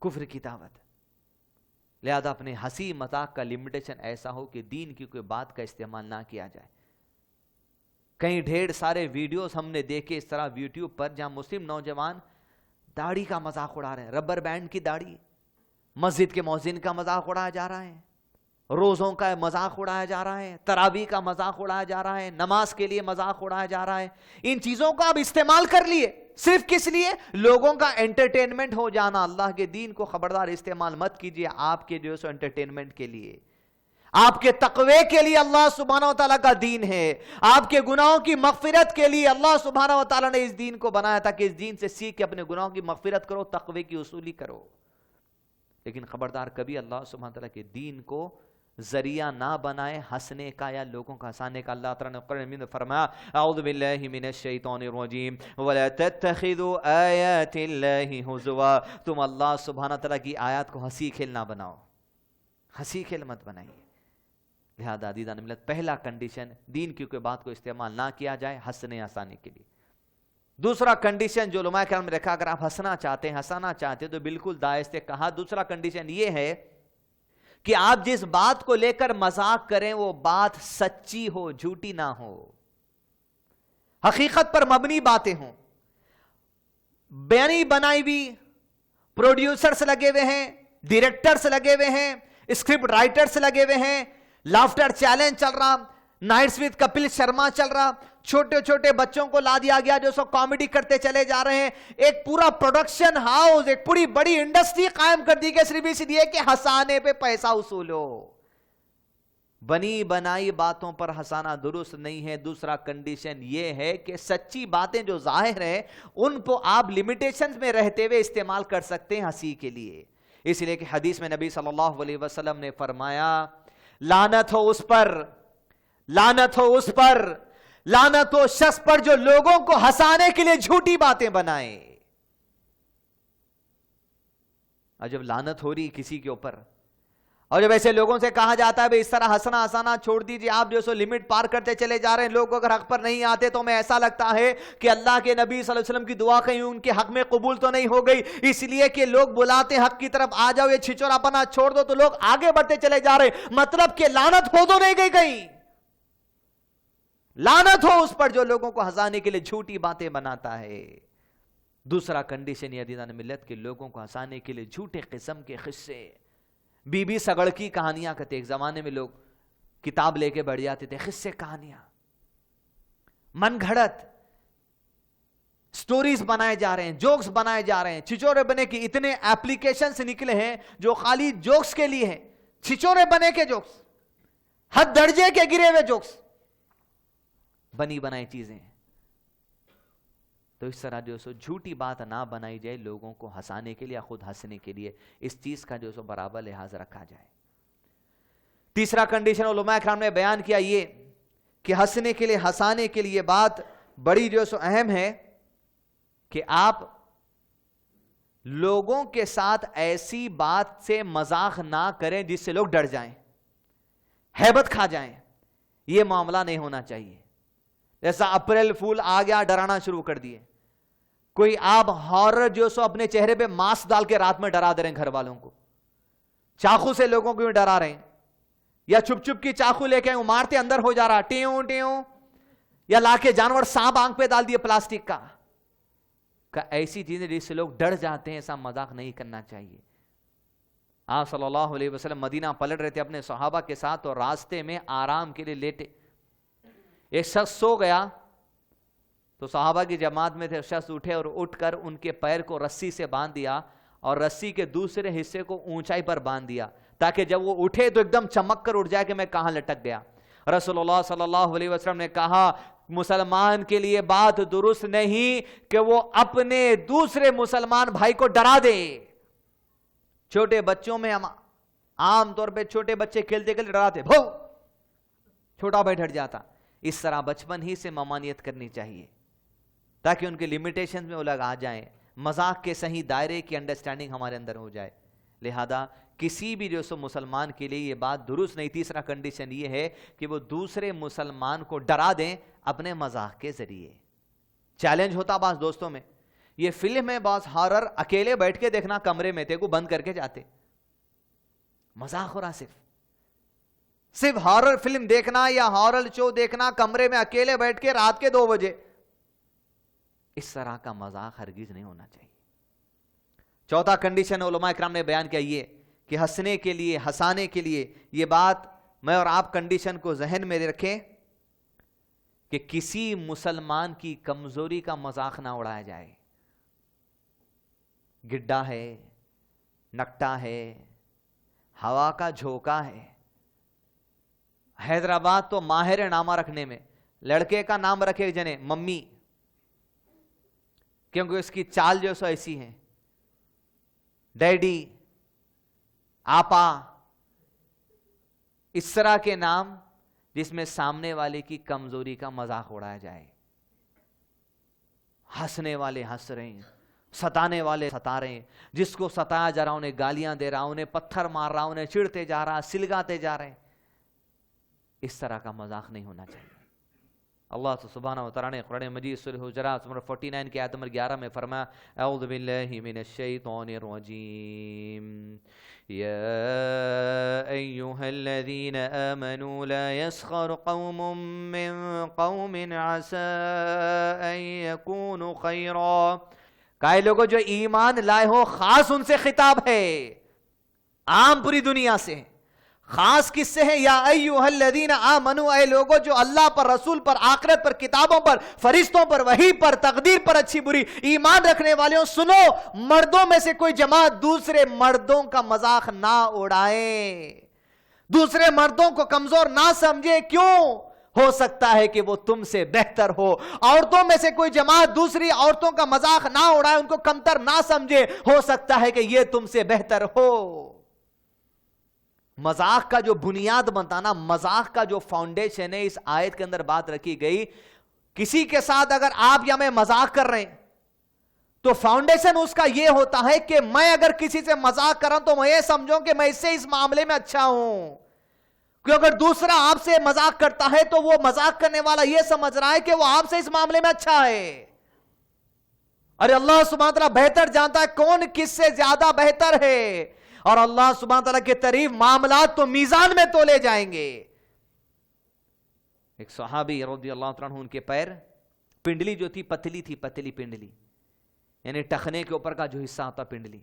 [SPEAKER 1] کفر کی دعوت. لہذا اپنے ہنسی مذاق کا لمیٹیشن ایسا ہو کہ دین کی کوئی بات کا استعمال نہ کیا جائے. کئی ڈھیر سارے ویڈیوز ہم نے دیکھے اس طرح یوٹیوب پر جہاں مسلم نوجوان داڑھی کا مذاق اڑا رہے ہیں, ربر بینڈ کی داڑھی, مسجد کے مؤذن کا مذاق اڑایا جا رہا ہے, روزوں کا مذاق اڑایا جا رہا ہے, تراویح کا مذاق اڑایا جا رہا ہے, نماز کے لیے مذاق اڑایا جا رہا ہے. ان چیزوں کا آپ استعمال کر لیے صرف کس لیے؟ لوگوں کا انٹرٹینمنٹ ہو جانا. اللہ کے دین کو خبردار استعمال مت کیجیے آپ کے جو ہے انٹرٹینمنٹ کے لیے. آپ کے تقوی کے لیے اللہ سبحانہ و تعالیٰ کا دین ہے, آپ کے گناہوں کی مغفرت کے لیے اللہ سبحانہ و تعالیٰ نے اس دین کو بنایا تاکہ اس دین سے سیکھ کے اپنے گناہوں کی مغفرت کرو, تقوی کی اصولی کرو. لیکن خبردار کبھی اللہ سبحانہ و تعالیٰ کے دین کو ذریعہ نہ بنائے ہنسنے کا یا لوگوں کا ہنسانے کا. اللہ تعالیٰ نے قرآن میں فرمایا اعوذ باللہ من الشیطان الرجیم ولا تتخذوا آیات اللہ ہزوا, تم اللہ سبحانہ تعالیٰ کی آیات کو ہنسی کھیل نہ بناؤ, ہنسی کھیل مت بنائیے. لہذا عزیزان ملت پہلا کنڈیشن دین کی کوئی بات کو استعمال نہ کیا جائے ہنسنے ہنسانے کے لیے. دوسرا کنڈیشن جو علماء کرام نے رکھا, اگر آپ ہنسنا چاہتے ہیں ہنسانا چاہتے ہیں تو بالکل دائرے کہا. دوسرا کنڈیشن یہ ہے کہ آپ جس بات کو لے کر مذاق کریں وہ بات سچی ہو, جھوٹی نہ ہو, حقیقت پر مبنی باتیں ہوں. بنی بنائی بھی پروڈیوسرز لگے ہوئے ہیں, ڈائریکٹرز لگے ہوئے ہیں, اسکرپٹ رائٹرز لگے ہوئے ہیں, لافٹر چیلنج چل رہا, نائٹس وتھ کپل شرما چل رہا, چھوٹے چھوٹے بچوں کو لا دیا گیا جو سب کامیڈی کرتے چلے جا رہے ہیں. ایک پورا پروڈکشن ہاؤس, ایک پوری بڑی انڈسٹری قائم کر دی گئی صرف اس لیے کہ ہنسانے پہ پیسہ وصولو. بنی بنائی باتوں پر ہنسانا درست نہیں ہے. دوسرا کنڈیشن یہ ہے کہ سچی باتیں جو ظاہر ہیں ان کو آپ لمیٹیشنز میں رہتے ہوئے استعمال کر سکتے ہیں ہنسی کے لیے. اس لیے کہ حدیث میں نبی صلی اللہ علیہ وسلم نے فرمایا لعنت ہو اس پر, لعنت ہو اس پر, لعنت ہو شخص پر جو لوگوں کو ہنسانے کے لیے جھوٹی باتیں بنائے. اور جب لعنت ہو رہی کسی کے اوپر اور جب ایسے لوگوں سے کہا جاتا ہے اس طرح ہنسنا ہنسانا چھوڑ دیجئے, آپ جو سو لمٹ پار کرتے چلے جا رہے ہیں, لوگ اگر حق پر نہیں آتے تو میں ایسا لگتا ہے کہ اللہ کے نبی صلی اللہ علیہ وسلم کی دعا کہیں ان کے حق میں قبول تو نہیں ہو گئی, اس لیے کہ لوگ بلاتے ہیں حق کی طرف آ جاؤ, یہ چھچورا پنا چھوڑ دو, تو لوگ آگے بڑھتے چلے جا رہے ہیں. مطلب کہ لعنت ہو تو نہیں گئی کہیں, لعنت ہو اس پر جو لوگوں کو ہنسانے کے لیے جھوٹی باتیں بناتا ہے. دوسرا کنڈیشن یہ عزیزان ملت کے لوگوں کو ہنسانے کے لیے جھوٹے قسم کے قصے, بی بی سگڑ کی کہانیاں کہتے. ایک زمانے میں لوگ کتاب لے کے بیٹھ جاتے تھے, قصے کہانیاں من گھڑت سٹوریز بنائے جا رہے ہیں, جوکس بنائے جا رہے ہیں. چھچورے بنے کے اتنے ایپلیکیشنز نکلے ہیں جو خالی جوکس کے لیے ہیں, چھچورے بنے کے جوکس, حد درجے کے گرے ہوئے جوکس, بنی بنائی چیزیں. تو اس طرح جو سو جھوٹی بات نہ بنائی جائے لوگوں کو ہنسانے کے لیے یا خود ہنسنے کے لیے, اس چیز کا جو سو برابر لحاظ رکھا جائے. تیسرا کنڈیشن علماء کرام نے بیان کیا یہ کہ ہنسنے کے لیے ہنسانے کے لیے بات بڑی جو سو اہم ہے کہ آپ لوگوں کے ساتھ ایسی بات سے مذاق نہ کریں جس سے لوگ ڈر جائیں، ہیبت کھا جائیں. یہ معاملہ نہیں ہونا چاہیے. جیسا اپریل فول آ گیا، ڈرانا شروع کر دیے. کوئی آپ ہارر جو سو اپنے چہرے پہ ماسک ڈال کے رات میں ڈرا دے رہے ہیں گھر والوں کو، چاقو سے لوگوں کو ڈرا رہے ہیں، یا چھپ چھپ کی چاقو لے کے مارتے اندر ہو جا رہا ٹیوں ٹیوں، یا لا کے جانور سانپ آنکھ پہ ڈال دیے پلاسٹک کا. ایسی چیزیں جس سے لوگ ڈر جاتے ہیں، ایسا مذاق نہیں کرنا چاہیے. آپ صلی اللہ علیہ وسلم مدینہ پلٹ رہے تھے اپنے صحابہ کے ساتھ، اور راستے میں آرام کے لیے لیٹے. ایک شخص سو گیا تو صحابہ کی جماعت میں تھے، شخص اٹھے اور اٹھ کر ان کے پیر کو رسی سے باندھ دیا اور رسی کے دوسرے حصے کو اونچائی پر باندھ دیا تاکہ جب وہ اٹھے تو ایک دم چمک کر اٹھ جائے کہ میں کہاں لٹک گیا. رسول اللہ صلی اللہ علیہ وسلم نے کہا مسلمان کے لیے بات درست نہیں کہ وہ اپنے دوسرے مسلمان بھائی کو ڈرا دے. چھوٹے بچوں میں عام طور پہ چھوٹے بچے کھیلتے کھیلتے ڈراتے، بھو، چھوٹا بھائی ڈر جاتا. اس طرح بچپن ہی سے ممانعت کرنی چاہیے تاکہ ان کے لیمیٹیشن میں وہ لوگ آ جائیں، مذاق کے صحیح دائرے کی انڈرسٹینڈنگ ہمارے اندر ہو جائے. لہذا کسی بھی جو سو مسلمان کے لیے یہ بات درست نہیں. تیسرا کنڈیشن یہ ہے کہ وہ دوسرے مسلمان کو ڈرا دیں اپنے مذاق کے ذریعے. چیلنج ہوتا بعض دوستوں میں، یہ فلم ہے بعض ہارر، اکیلے بیٹھ کے دیکھنا کمرے میں تھے کو بند کر کے جاتے، مذاق ہو رہا صرف ہارر فلم دیکھنا یا ہارر شو دیکھنا کمرے میں اکیلے بیٹھ کے رات کے 2 بجے. اس طرح کا مذاق ہرگز نہیں ہونا چاہیے. چوتھا کنڈیشن علماء کرام نے بیان کیا یہ کہ ہنسنے کے لیے ہنسانے کے لیے یہ بات میں اور آپ کنڈیشن کو ذہن میں رکھیں کہ کسی مسلمان کی کمزوری کا مذاق نہ اڑایا جائے. گڈا ہے، نکٹا ہے، ہوا کا جھونکا ہے. حیدرآباد تو ماہر نامہ رکھنے میں، لڑکے کا نام رکھے جنے ممی، کیونکہ اس کی چال جو سو ایسی ہے، ڈیڈی، آپا، اس طرح کے نام جس میں سامنے والے کی کمزوری کا مذاق اڑایا جائے. ہنسنے والے ہنس رہے ہیں، ستانے والے ستا رہے ہیں، جس کو ستایا جا رہا انہیں گالیاں دے رہا، انہیں پتھر مار رہا، انہیں چڑھتے جا رہا، سلگاتے جا رہے ہیں. اس طرح کا مذاق نہیں ہونا چاہیے. اللہ سبحانہ و تعالیٰ نے قرآن مجید سورہ حجرات نمبر 49 کی آیت نمبر 11 میں فرمایا اعوذ باللہ من الشیطان الرجیم یا ایہا الذین آمنوا لا يسخر قوم من قوم عسى ان يكونوا خیرا. کہے لوگوں جو ایمان لائے ہو، خاص ان سے خطاب ہے، عام پوری دنیا سے، خاص کس سے ہے؟ یا ایھا الذین آمنوا، اے لوگوں جو اللہ پر، رسول پر، آخرت پر، کتابوں پر، فرشتوں پر، وحی پر، تقدیر پر اچھی بری ایمان رکھنے والوں، سنو، مردوں میں سے کوئی جماعت دوسرے مردوں کا مذاق نہ اڑائے، دوسرے مردوں کو کمزور نہ سمجھے. کیوں؟ ہو سکتا ہے کہ وہ تم سے بہتر ہو. عورتوں میں سے کوئی جماعت دوسری عورتوں کا مذاق نہ اڑائے، ان کو کمتر نہ سمجھے، ہو سکتا ہے کہ یہ تم سے بہتر ہو. مذاق کا جو بنیاد بنتا نا، مذاق کا جو فاؤنڈیشن ہے، اس آیت کے اندر بات رکھی گئی. کسی کے ساتھ اگر آپ یا میں مذاق کر رہے ہیں تو فاؤنڈیشن اس کا یہ ہوتا ہے کہ میں اگر کسی سے مذاق کر رہا ہوں تو میں یہ سمجھوں کہ میں اس سے اس معاملے میں اچھا ہوں. کیونکہ اگر دوسرا آپ سے مذاق کرتا ہے تو وہ مذاق کرنے والا یہ سمجھ رہا ہے کہ وہ آپ سے اس معاملے میں اچھا ہے. ارے اللہ سبحانہ تعالیٰ بہتر جانتا ہے کون کس سے زیادہ بہتر ہے، اور اللہ سبحانہ تعالیٰ کے قریب معاملات تو میزان میں تولے جائیں گے. ایک صحابی رضی اللہ تعالیٰ عنہ، ان کے پیر پنڈلی جو تھی پتلی تھی، پتلی پنڈلی، یعنی ٹخنے کے اوپر کا جو حصہ ہوتا پنڈلی.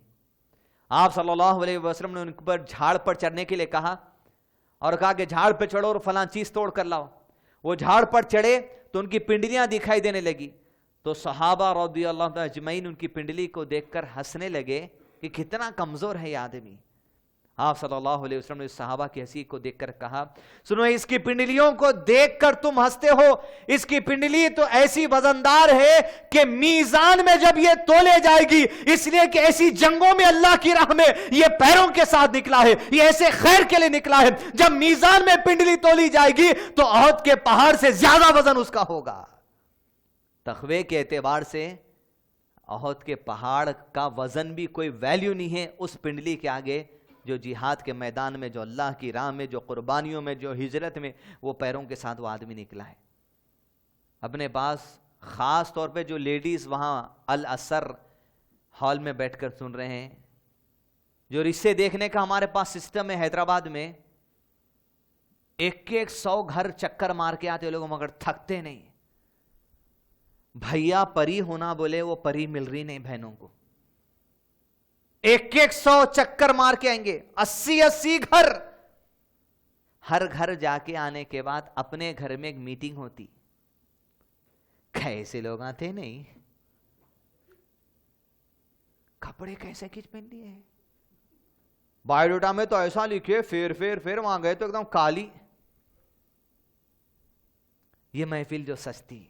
[SPEAKER 1] آپ صلی اللہ علیہ وسلم نے ان پر جھاڑ پر چڑھنے کے لیے کہا اور کہا کہ جھاڑ پہ چڑھو اور فلاں چیز توڑ کر لاؤ. وہ جھاڑ پر چڑھے تو ان کی پنڈلیاں دکھائی دینے لگی. تو صحابہ رضی اللہ تعالیٰ اجمعین ان کی پنڈلی کو دیکھ کر ہنسنے لگے کہ کتنا کمزور ہے یہ آدمی. آپ صلی اللہ علیہ وسلم نے صحابہ کی ہنسی کو دیکھ کر کہا سنو اس کی پنڈلیوں کو دیکھ کر تم ہنستے ہو، اس کی پنڈلی تو ایسی وزندار ہے کہ میزان میں جب یہ تولے جائے گی، اس لیے کہ ایسی جنگوں میں اللہ کی راہ میں یہ پیروں کے ساتھ نکلا ہے، یہ ایسے خیر کے لیے نکلا ہے، جب میزان میں پنڈلی تولی جائے گی تو احد کے پہاڑ سے زیادہ وزن اس کا ہوگا۔ تقوی کے اعتبار سے احد کے پہاڑ کا وزن بھی کوئی ویلیو نہیں ہے اس پنڈلی کے آگے جو جہاد کے میدان میں، جو اللہ کی راہ میں، جو قربانیوں میں، جو ہجرت میں وہ پیروں کے ساتھ وہ آدمی نکلا ہے۔ اپنے پاس خاص طور پہ جو لیڈیز وہاں الاسر ہال میں بیٹھ کر سن رہے ہیں، جو رشتے دیکھنے کا ہمارے پاس سسٹم ہے حیدرآباد میں، 100 گھر چکر مار کے آتے لوگ مگر تھکتے نہیں۔ بھیا پری ہونا بولے وہ پری مل رہی نہیں بہنوں کو، 100 چکر مار کے آئیں گے، 80 گھر۔ ہر گھر جا کے آنے کے بعد اپنے گھر میں ایک میٹنگ ہوتی، کیسے لوگ آتے نہیں، کپڑے کیسے کھینچ پہن لیے ہیں، بایو ڈاٹا میں تو ایسا لکھے پھر وہاں گئے تو ایک دم کالی۔ یہ محفل جو سستی،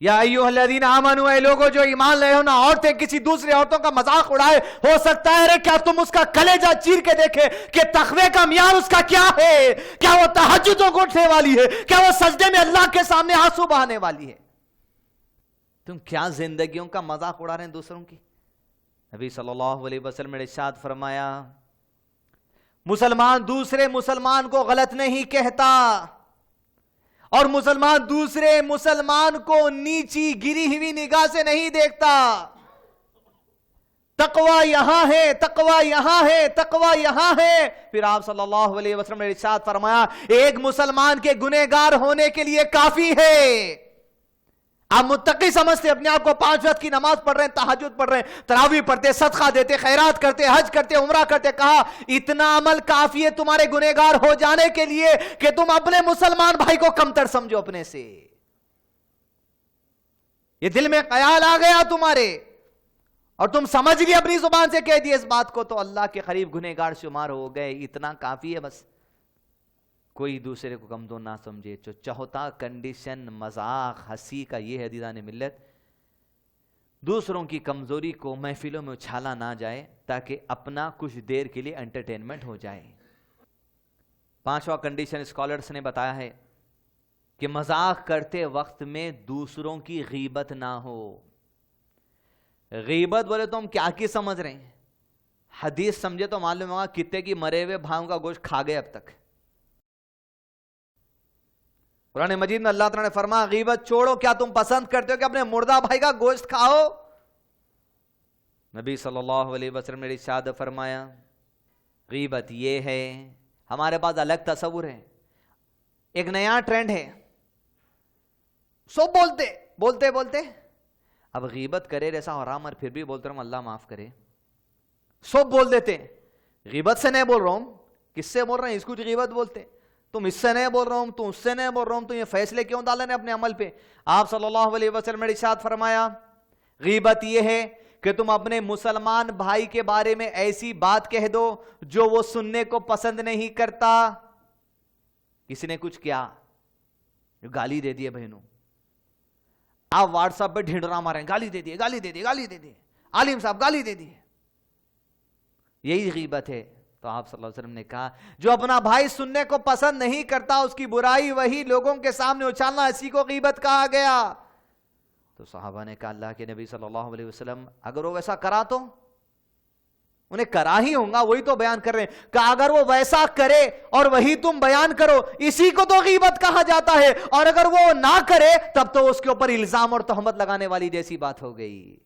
[SPEAKER 1] یا ایھا الذین آمنوا، اے لوگوں جو ایمان لائے ہو نہ عورتیں کسی دوسری عورتوں کا مذاق اڑائے، ہو سکتا ہے کیا تم اس کا کلیجہ چیر کے دیکھے کہ تقوی کا معیار اس کا کیا ہے، کیا وہ تہجدوں کو اٹھنے والی ہے، کیا وہ سجدے میں اللہ کے سامنے آنسو بہانے والی ہے؟ تم کیا زندگیوں کا مذاق اڑا رہے ہیں دوسروں کی؟ نبی صلی اللہ علیہ وسلم نے ارشاد فرمایا مسلمان دوسرے مسلمان کو غلط نہیں کہتا، اور مسلمان دوسرے مسلمان کو نیچی گری ہوئی نگاہ سے نہیں دیکھتا۔ تقوی یہاں ہے، تقوی یہاں ہے، تقوی یہاں ہے۔ پھر آپ صلی اللہ علیہ وسلم نے ارشاد فرمایا ایک مسلمان کے گنہگار ہونے کے لیے کافی ہے۔ آپ متقی سمجھتے اپنے آپ کو، 5 وقت کی نماز پڑھ رہے ہیں، تہجد پڑھ رہے ہیں، تراویح پڑھتے، صدقہ دیتے، خیرات کرتے، حج کرتے، عمرہ کرتے، کہا اتنا عمل کافی ہے تمہارے گنہگار ہو جانے کے لیے کہ تم اپنے مسلمان بھائی کو کمتر سمجھو اپنے سے۔ یہ دل میں خیال آ گیا تمہارے اور تم سمجھ گئے، اپنی زبان سے کہہ دیے اس بات کو، تو اللہ کے قریب گنہگار شمار ہو گئے، اتنا کافی ہے بس۔ کوئی دوسرے کو کمزور نہ سمجھے۔ جو چوتھا کنڈیشن مذاق ہنسی کا یہ ہے عزیزان ملت، دوسروں کی کمزوری کو محفلوں میں اچھالا نہ جائے تاکہ اپنا کچھ دیر کے لیے انٹرٹینمنٹ ہو جائے۔ 5واں کنڈیشن اسکالرز نے بتایا ہے کہ مذاق کرتے وقت میں دوسروں کی غیبت نہ ہو۔ غیبت بولے تو ہم کیا کی سمجھ رہے ہیں؟ حدیث سمجھے تو معلوم ہوگا کتے کی مرے ہوئے بھائیوں کا گوشت کھا گئے اب تک۔ قرآن مجید میں اللہ تعالیٰ نے فرمایا غیبت چھوڑو، کیا تم پسند کرتے ہو کہ اپنے مردہ بھائی کا گوشت کھاؤ؟ نبی صلی اللہ علیہ وسلم نے ارشاد فرمایا غیبت یہ ہے، ہمارے پاس الگ تصور ہے، ایک نیا ٹرینڈ ہے، سب بولتے اب غیبت کرے جیسا حرام اور پھر بھی بولتے رہا ہوں اللہ معاف کرے، سب بول دیتے۔ غیبت سے نہیں بول رہا ہوں، کس سے بول رہے ہیں؟ اس کو غیبت بولتے۔ تم اس سے نہیں بول رہا ہوں، تم اس سے نہیں بول رہا ہوں، تو یہ فیصلے کیوں ڈالے اپنے عمل پہ؟ آپ صلی اللہ علیہ وسلم نے ارشاد فرمایا غیبت یہ ہے کہ تم اپنے مسلمان بھائی کے بارے میں ایسی بات کہہ دو جو وہ سننے کو پسند نہیں کرتا۔ کسی نے کچھ کیا، گالی دے دی بہنوں، آپ واٹس ایپ پہ ڈھنڈرا مارے، گالی دے دی، عالم صاحب گالی دے دی، یہی غیبت ہے۔ تو آپ صلی اللہ علیہ وسلم نے کہا جو اپنا بھائی سننے کو پسند نہیں کرتا اس کی برائی وہی لوگوں کے سامنے اچھالنا، اسی کو غیبت کہا گیا۔ تو صحابہ نے کہا اللہ کے نبی صلی اللہ علیہ وسلم اگر وہ ویسا کرا تو؟ انہیں کرا ہی ہوگا، وہی تو بیان کر رہے ہیں کہ اگر وہ ویسا کرے اور وہی تم بیان کرو اسی کو تو غیبت کہا جاتا ہے، اور اگر وہ نہ کرے تب تو اس کے اوپر الزام اور تہمت لگانے والی جیسی بات ہو گئی۔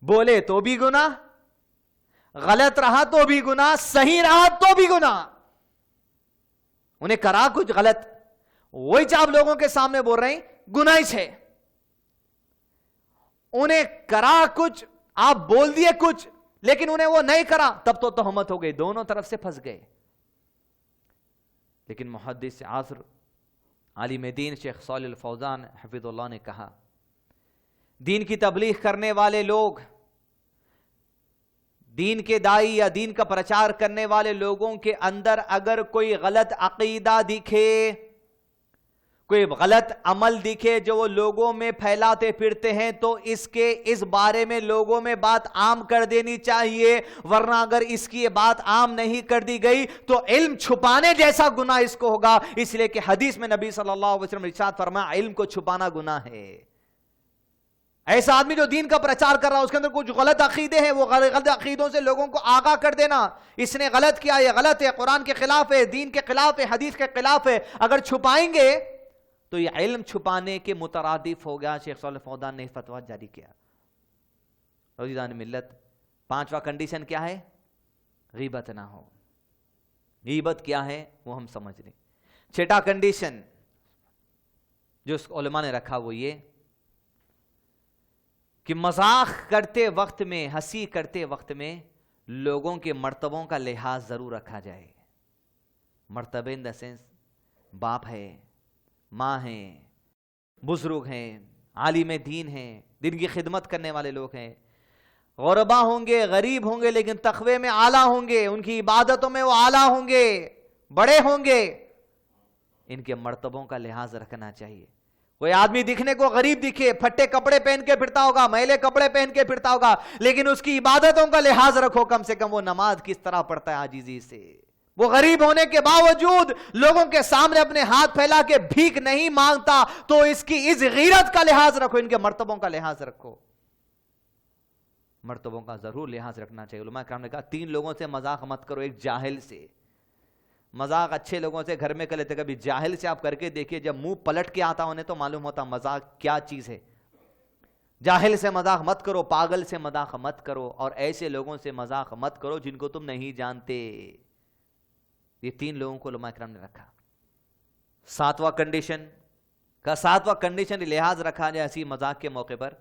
[SPEAKER 1] بولے تو بھی گناہ، غلط رہا تو بھی گناہ، صحیح رہا تو بھی گناہ۔ انہیں کرا کچھ غلط، وہی آپ لوگوں کے سامنے بول رہے ہیں گناہ ہے۔ انہیں کرا کچھ، آپ بول دیے کچھ، لیکن انہیں وہ نہیں کرا، تب تو تہمت ہو گئی، دونوں طرف سے پھنس گئے۔ لیکن محدث عصر عالم دین شیخ صالح الفوزان حفظ اللہ نے کہا دین کی تبلیغ کرنے والے لوگ، دین کے دائی یا دین کا پرچار کرنے والے لوگوں کے اندر اگر کوئی غلط عقیدہ دکھے، کوئی غلط عمل دکھے جو وہ لوگوں میں پھیلاتے پھرتے ہیں، تو اس بارے میں لوگوں میں بات عام کر دینی چاہیے، ورنہ اگر اس کی یہ بات عام نہیں کر دی گئی تو علم چھپانے جیسا گناہ اس کو ہوگا، اس لیے کہ حدیث میں نبی صلی اللہ علیہ وسلم نے ارشاد فرمایا علم کو چھپانا گناہ ہے۔ ایسا آدمی جو دین کا پرچار کر رہا ہے اس کے اندر کچھ غلط عقیدے ہیں، وہ غلط عقیدوں سے لوگوں کو آگاہ کر دینا، اس نے غلط کیا، یہ غلط ہے، قرآن کے خلاف ہے، دین کے خلاف ہے، حدیث کے خلاف ہے، اگر چھپائیں گے تو یہ علم چھپانے کے مترادف ہو گیا۔ شیخ صالح فوزان نے فتویٰ جاری کیا۔ عزیزان ملت، 5واں کنڈیشن کیا ہے؟ غیبت نہ ہو۔ غیبت کیا ہے وہ ہم سمجھ لیں۔ 6واں کنڈیشن جو علماء نے رکھا وہ یہ کہ مذاق کرتے وقت میں، ہنسی کرتے وقت میں لوگوں کے مرتبوں کا لحاظ ضرور رکھا جائے۔ مرتبہ ان دا سینس باپ ہے، ماں ہیں، بزرگ ہیں، عالم دین ہیں، دین کی خدمت کرنے والے لوگ ہیں، غربا ہوں گے، غریب ہوں گے، لیکن تقوی میں اعلیٰ ہوں گے، ان کی عبادتوں میں وہ اعلیٰ ہوں گے، بڑے ہوں گے، ان کے مرتبوں کا لحاظ رکھنا چاہیے۔ کوئی آدمی دکھنے کو غریب دکھے، پھٹے کپڑے پہن کے پھرتا ہوگا، میلے کپڑے پہن کے پھرتا ہوگا، لیکن اس کی عبادتوں کا لحاظ رکھو، کم سے کم وہ نماز کس طرح پڑھتا ہے عاجزی سے، وہ غریب ہونے کے باوجود لوگوں کے سامنے اپنے ہاتھ پھیلا کے بھیک نہیں مانگتا، تو اس کی اس غیرت کا لحاظ رکھو، ان کے مرتبوں کا لحاظ رکھو۔ مرتبوں کا ضرور لحاظ رکھنا چاہیے۔ علماء کرام نے کہا 3 لوگوں سے مذاق مت کرو، ایک جاہل سے۔ مذاق اچھے لوگوں سے گھر میں کر لیتے، کبھی جاہل سے آپ کر کے دیکھیے، جب منہ پلٹ کے آتا انہیں تو معلوم ہوتا مذاق کیا چیز ہے۔ جاہل سے مذاق مت کرو، پاگل سے مذاق مت کرو، اور ایسے لوگوں سے مذاق مت کرو جن کو تم نہیں جانتے۔ یہ 3 لوگوں کو علماء کرام نے رکھا۔ 7واں کنڈیشن لحاظ رکھا جائے ہنسی مذاق کے موقع پر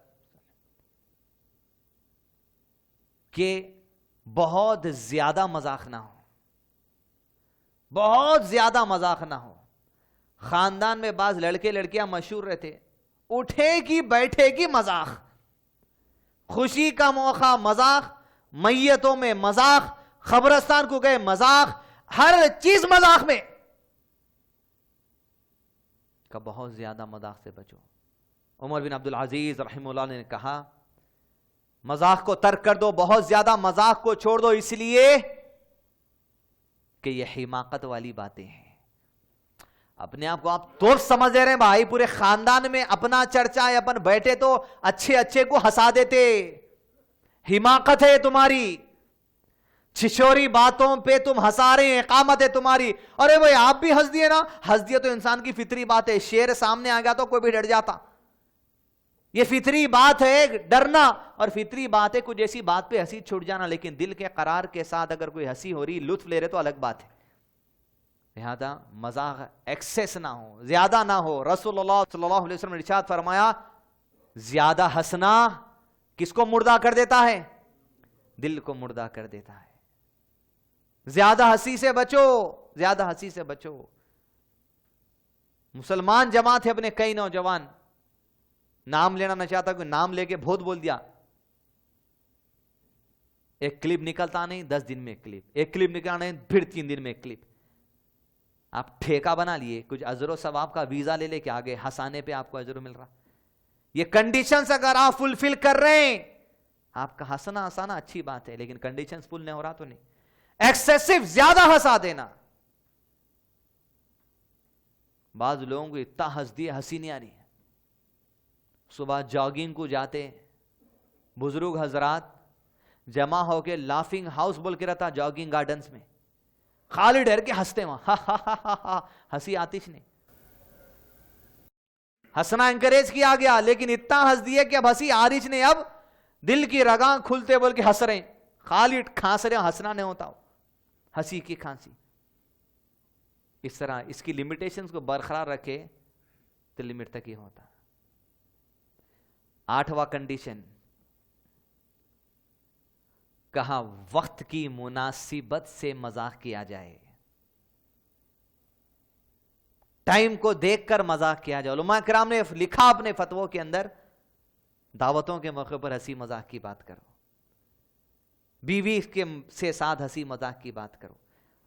[SPEAKER 1] کہ بہت زیادہ مذاق نہ ہو، بہت زیادہ مذاق نہ ہو۔ خاندان میں بعض لڑکے لڑکیاں مشہور رہتے، اٹھے کی بیٹھے کی مذاق، خوشی کا موقع مذاق، میتوں میں مذاق، قبرستان کو گئے مذاق، ہر چیز مذاق میں کا بہت زیادہ مذاق سے بچو۔ عمر بن عبدالعزیز رحمہ اللہ نے کہا مذاق کو ترک کر دو، بہت زیادہ مذاق کو چھوڑ دو، اس لیے کہ یہ حماقت والی باتیں ہیں۔ اپنے آپ کو آپ دوست سمجھ رہے ہیں بھائی، پورے خاندان میں اپنا چرچا ہے، اپن بیٹھے تو اچھے اچھے کو ہنسا دیتے، حماقت ہے تمہاری، چھچوری باتوں پہ تم ہنسا رہے ہیں، اقامت ہے تمہاری۔ ارے بھائی آپ بھی ہنس دیے نا، ہنس دیے تو انسان کی فطری بات ہے، شیر سامنے آ گیا تو کوئی بھی ڈر جاتا، یہ فطری بات ہے ڈرنا، اور فطری بات ہے کچھ ایسی بات پہ ہنسی چھوٹ جانا، لیکن دل کے قرار کے ساتھ اگر کوئی ہنسی ہو رہی، لطف لے رہے تو الگ بات ہے۔ لہذا مذاق ایکسیس نہ ہو، زیادہ نہ ہو۔ رسول اللہ صلی اللہ علیہ وسلم نے ارشاد فرمایا زیادہ ہنسنا کس کو مردہ کر دیتا ہے؟ دل کو مردہ کر دیتا ہے۔ زیادہ ہنسی سے بچو، زیادہ ہنسی سے بچو۔ مسلمان جماعت ہے، اپنے کئی نوجوان، نام لینا نہ چاہتا، کوئی نام لے کے بہت بول دیا، ایک کلپ نکلتا نہیں 10 دن میں ایک کلپ نکلنا نہیں پھر 3 دن میں ایک کلپ۔ آپ ٹھیکہ بنا لیے، کچھ اجر و ثواب کا ویزا لے لے کے آگے ہنسانے پہ آپ کو اجر مل رہا۔ یہ کنڈیشنز اگر آپ فلفل کر رہے ہیں، آپ کا ہنسنا ہنسانا اچھی بات ہے، لیکن کنڈیشنز فل نہیں ہو رہا تو نہیں۔ ایکسیسو زیادہ ہنسا دینا، بعض لوگوں کو اتنا ہنس دیا ہنسی نہیں آ رہی۔ صبح جاگنگ کو جاتے بزرگ حضرات جمع ہو کے لافنگ ہاؤس بول کے رہتا جاگنگ گارڈنز میں، خالی ڈر کے ہنستے وہاں، ہنسی آتش نہیں، ہنسنا انکریج کیا گیا، لیکن اتنا ہنس دیا کہ اب ہنسی آرش نہیں، اب دل کی رگاں کھلتے بول کے ہنس رہے ہیں، خالی کھانس رہے، ہنسنا نہیں ہوتا، ہنسی کی کھانسی۔ اس طرح اس کی لمیٹیشنز کو برقرار رکھے تو لمٹ تک ہی ہوتا۔ 8واں کنڈیشن کہا وقت کی مناسبت سے مذاق کیا جائے، ٹائم کو دیکھ کر مذاق کیا جائے۔ علماء کرام نے لکھا اپنے فتووں کے اندر، دعوتوں کے موقع پر ہنسی مذاق کی بات کرو، بیوی کے سے ساتھ ہنسی مذاق کی بات کرو.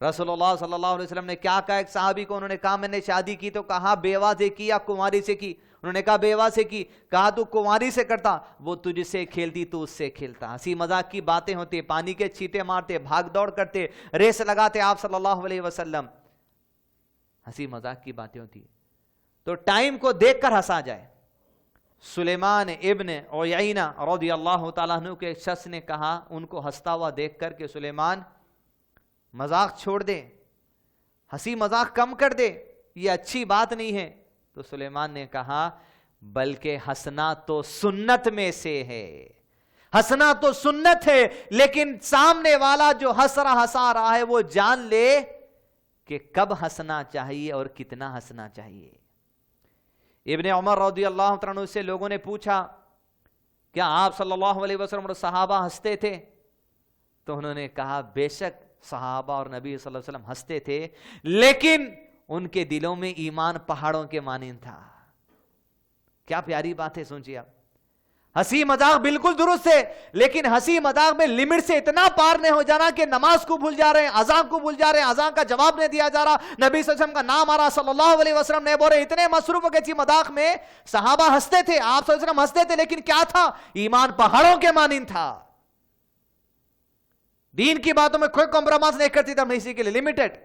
[SPEAKER 1] رسول اللہ صلی اللہ علیہ وسلم نے کیا کہا ایک صحابی کو؟ انہوں نے کہا میں نے شادی کی تو کہا بیوہ سے کی یا کنواری سے کی؟ انہوں نے کہا بیوہ سے کی. کہا تو کنواری سے کرتا؟ وہ تجھ سے کھیلتی تو اس سے کھیلتا. ہنسی مذاق کی باتیں ہوتی, پانی کے چھینٹے مارتے, بھاگ دوڑ کرتے, ریس لگاتے آپ صلی اللہ علیہ وسلم. ہنسی مذاق کی باتیں ہوتی. تو ٹائم کو دیکھ کر ہنسا جائے. سلیمان ابن عیینہ رضی اللہ تعالیٰ عنہ کے شخص نے کہا ان کو ہنستا ہوا دیکھ کر کہ سلیمان مذاق چھوڑ دے, ہنسی مذاق کم کر دے, یہ اچھی بات نہیں ہے. تو سلیمان نے کہا بلکہ ہنسنا تو سنت میں سے ہے, ہنسنا تو سنت ہے, لیکن سامنے والا جو ہنسا رہا ہے وہ جان لے کہ کب ہنسنا چاہیے اور کتنا ہنسنا چاہیے. ابن عمر رضی اللہ عنہ سے لوگوں نے پوچھا کیا آپ صلی اللہ علیہ وسلم اور صحابہ ہنستے تھے؟ تو انہوں نے کہا بے شک صحابہ اور نبی صلی اللہ علیہ وسلم ہنستے تھے, لیکن ان کے دلوں میں ایمان پہاڑوں کے مانند تھا. کیا پیاری بات ہے, سوچیے آپ. ہنسی مذاق بالکل درست ہے, لیکن ہنسی مذاق میں لمٹ سے اتنا پار نہیں ہو جانا کہ نماز کو بھول جا رہے ہیں, اذان کو بھول جا رہے ہیں, اذان کا جواب نہیں دیا جا رہا, نبی صلی اللہ علیہ وسلم کا نام آ رہا, صلی اللہ علیہ وسلم نے بولے. اتنے مصروف ہو گئے تھی مذاق میں, صحابہ ہنستے تھے, آپ صلی اللہ علیہ وسلم ہنستے تھے, لیکن کیا تھا؟ ایمان پہاڑوں کے مانند تھا. دین کی باتوں میں کوئی کمپرومائز نہیں کرتی تھی, اسی کے لیے لمیٹڈ.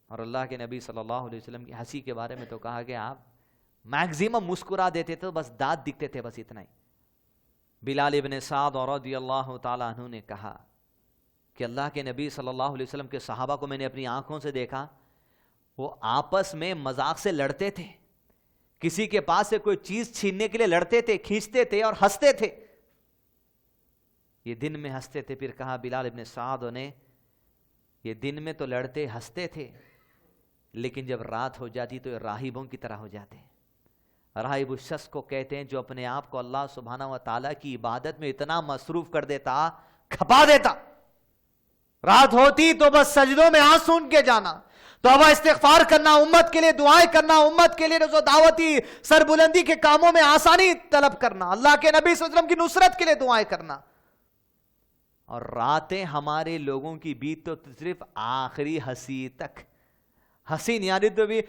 [SPEAKER 1] اور اللہ کے نبی صلی اللہ علیہ وسلم کی ہنسی کے بارے میں تو کہا کہ آپ میکزیمم مسکرا دیتے تھے, بس دانت دکھتے تھے, بس اتنا ہی. بلال ابن سعد رضی اللہ تعالیٰ عنہ نے کہا کہ اللہ کے نبی صلی اللہ علیہ وسلم کے صحابہ کو میں نے اپنی آنکھوں سے دیکھا, وہ آپس میں مذاق سے لڑتے تھے, کسی کے پاس سے کوئی چیز چھیننے کے لیے لڑتے تھے, کھینچتے تھے اور ہنستے تھے. یہ دن میں ہنستے تھے. پھر کہا بلال ابن سعد نے یہ دن میں تو لڑتے ہنستے تھے, لیکن جب رات ہو جاتی تو یہ راہبوں کی طرح ہو جاتے. راہب اس شخص کو کہتے ہیں جو اپنے آپ کو اللہ سبحانہ و تعالیٰ کی عبادت میں اتنا مصروف کر دیتا, کھپا دیتا, رات ہوتی تو بس سجدوں میں آنسو ان کے جانا, توبہ استغفار کرنا, امت کے لیے دعائیں کرنا, امت کے لیے دعوتی سربلندی کے کاموں میں آسانی طلب کرنا, اللہ کے نبی صلی اللہ علیہ وسلم کی نصرت کے لیے دعائیں کرنا. اور راتیں ہمارے لوگوں کی بیت تو صرف آخری ہنسی تک. ہنسی نہیں آ رہی تو بھی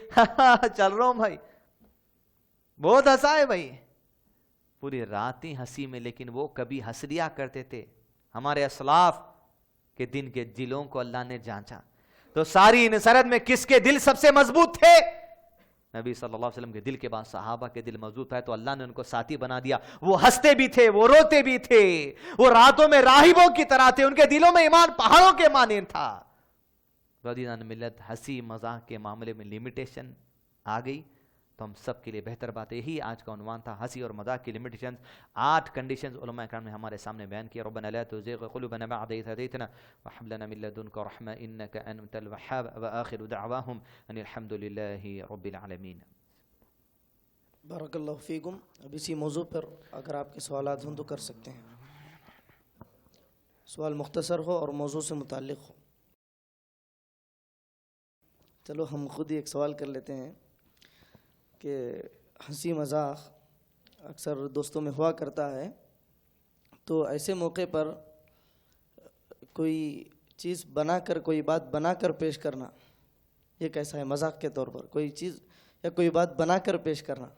[SPEAKER 1] چل رہا ہوں بھائی, بہت ہنسا ہے بھائی, پوری راتیں ہنسی میں. لیکن وہ کبھی ہنس لیا کرتے تھے. ہمارے اسلاف کے دن کے دلوں کو اللہ نے جانچا. تو ساری ان سرد میں کس کے دل سب سے مضبوط تھے؟ نبی صلی اللہ علیہ وسلم کے دل کے بعد صحابہ کے دل مضبوط ہے, تو اللہ نے ان کو ساتھی بنا دیا. وہ ہنستے بھی تھے, وہ روتے بھی تھے, وہ راتوں میں راہبوں کی طرح تھے, ان کے دلوں میں ایمان پہاڑوں کے مانند تھا. رضیان ملت ہنسی مذاق کے معاملے میں لمیٹیشن آ گئی, تو ہم سب کے لیے بہتر بات یہی آج کا عنوان تھا, ہنسی اور مذاق کی لمیٹیشن. 8 کنڈیشنز علماء کرام نے ہمارے سامنے بیان کیا. ربنا لا تزغ قلوبنا بعد إذ هديتنا وهب لنا من لدنك رحمة إنك أنت الوهاب وآخر دعواهم أن الحمد لله رب العالمين.
[SPEAKER 2] بارک اللہ فیکم. اب اسی موضوع پر اگر آپ کے سوالات ہوں تو کر سکتے ہیں. سوال مختصر ہو اور موضوع سے متعلق ہو. چلو ہم خود ہی ایک سوال کر لیتے ہیں کہ ہنسی مذاق اکثر دوستوں میں ہوا کرتا ہے, تو ایسے موقع پر کوئی چیز بنا کر, کوئی بات بنا کر پیش کرنا, یہ کیسا ہے مذاق کے طور پر؟ کوئی چیز یا کوئی بات بنا کر پیش کرنا.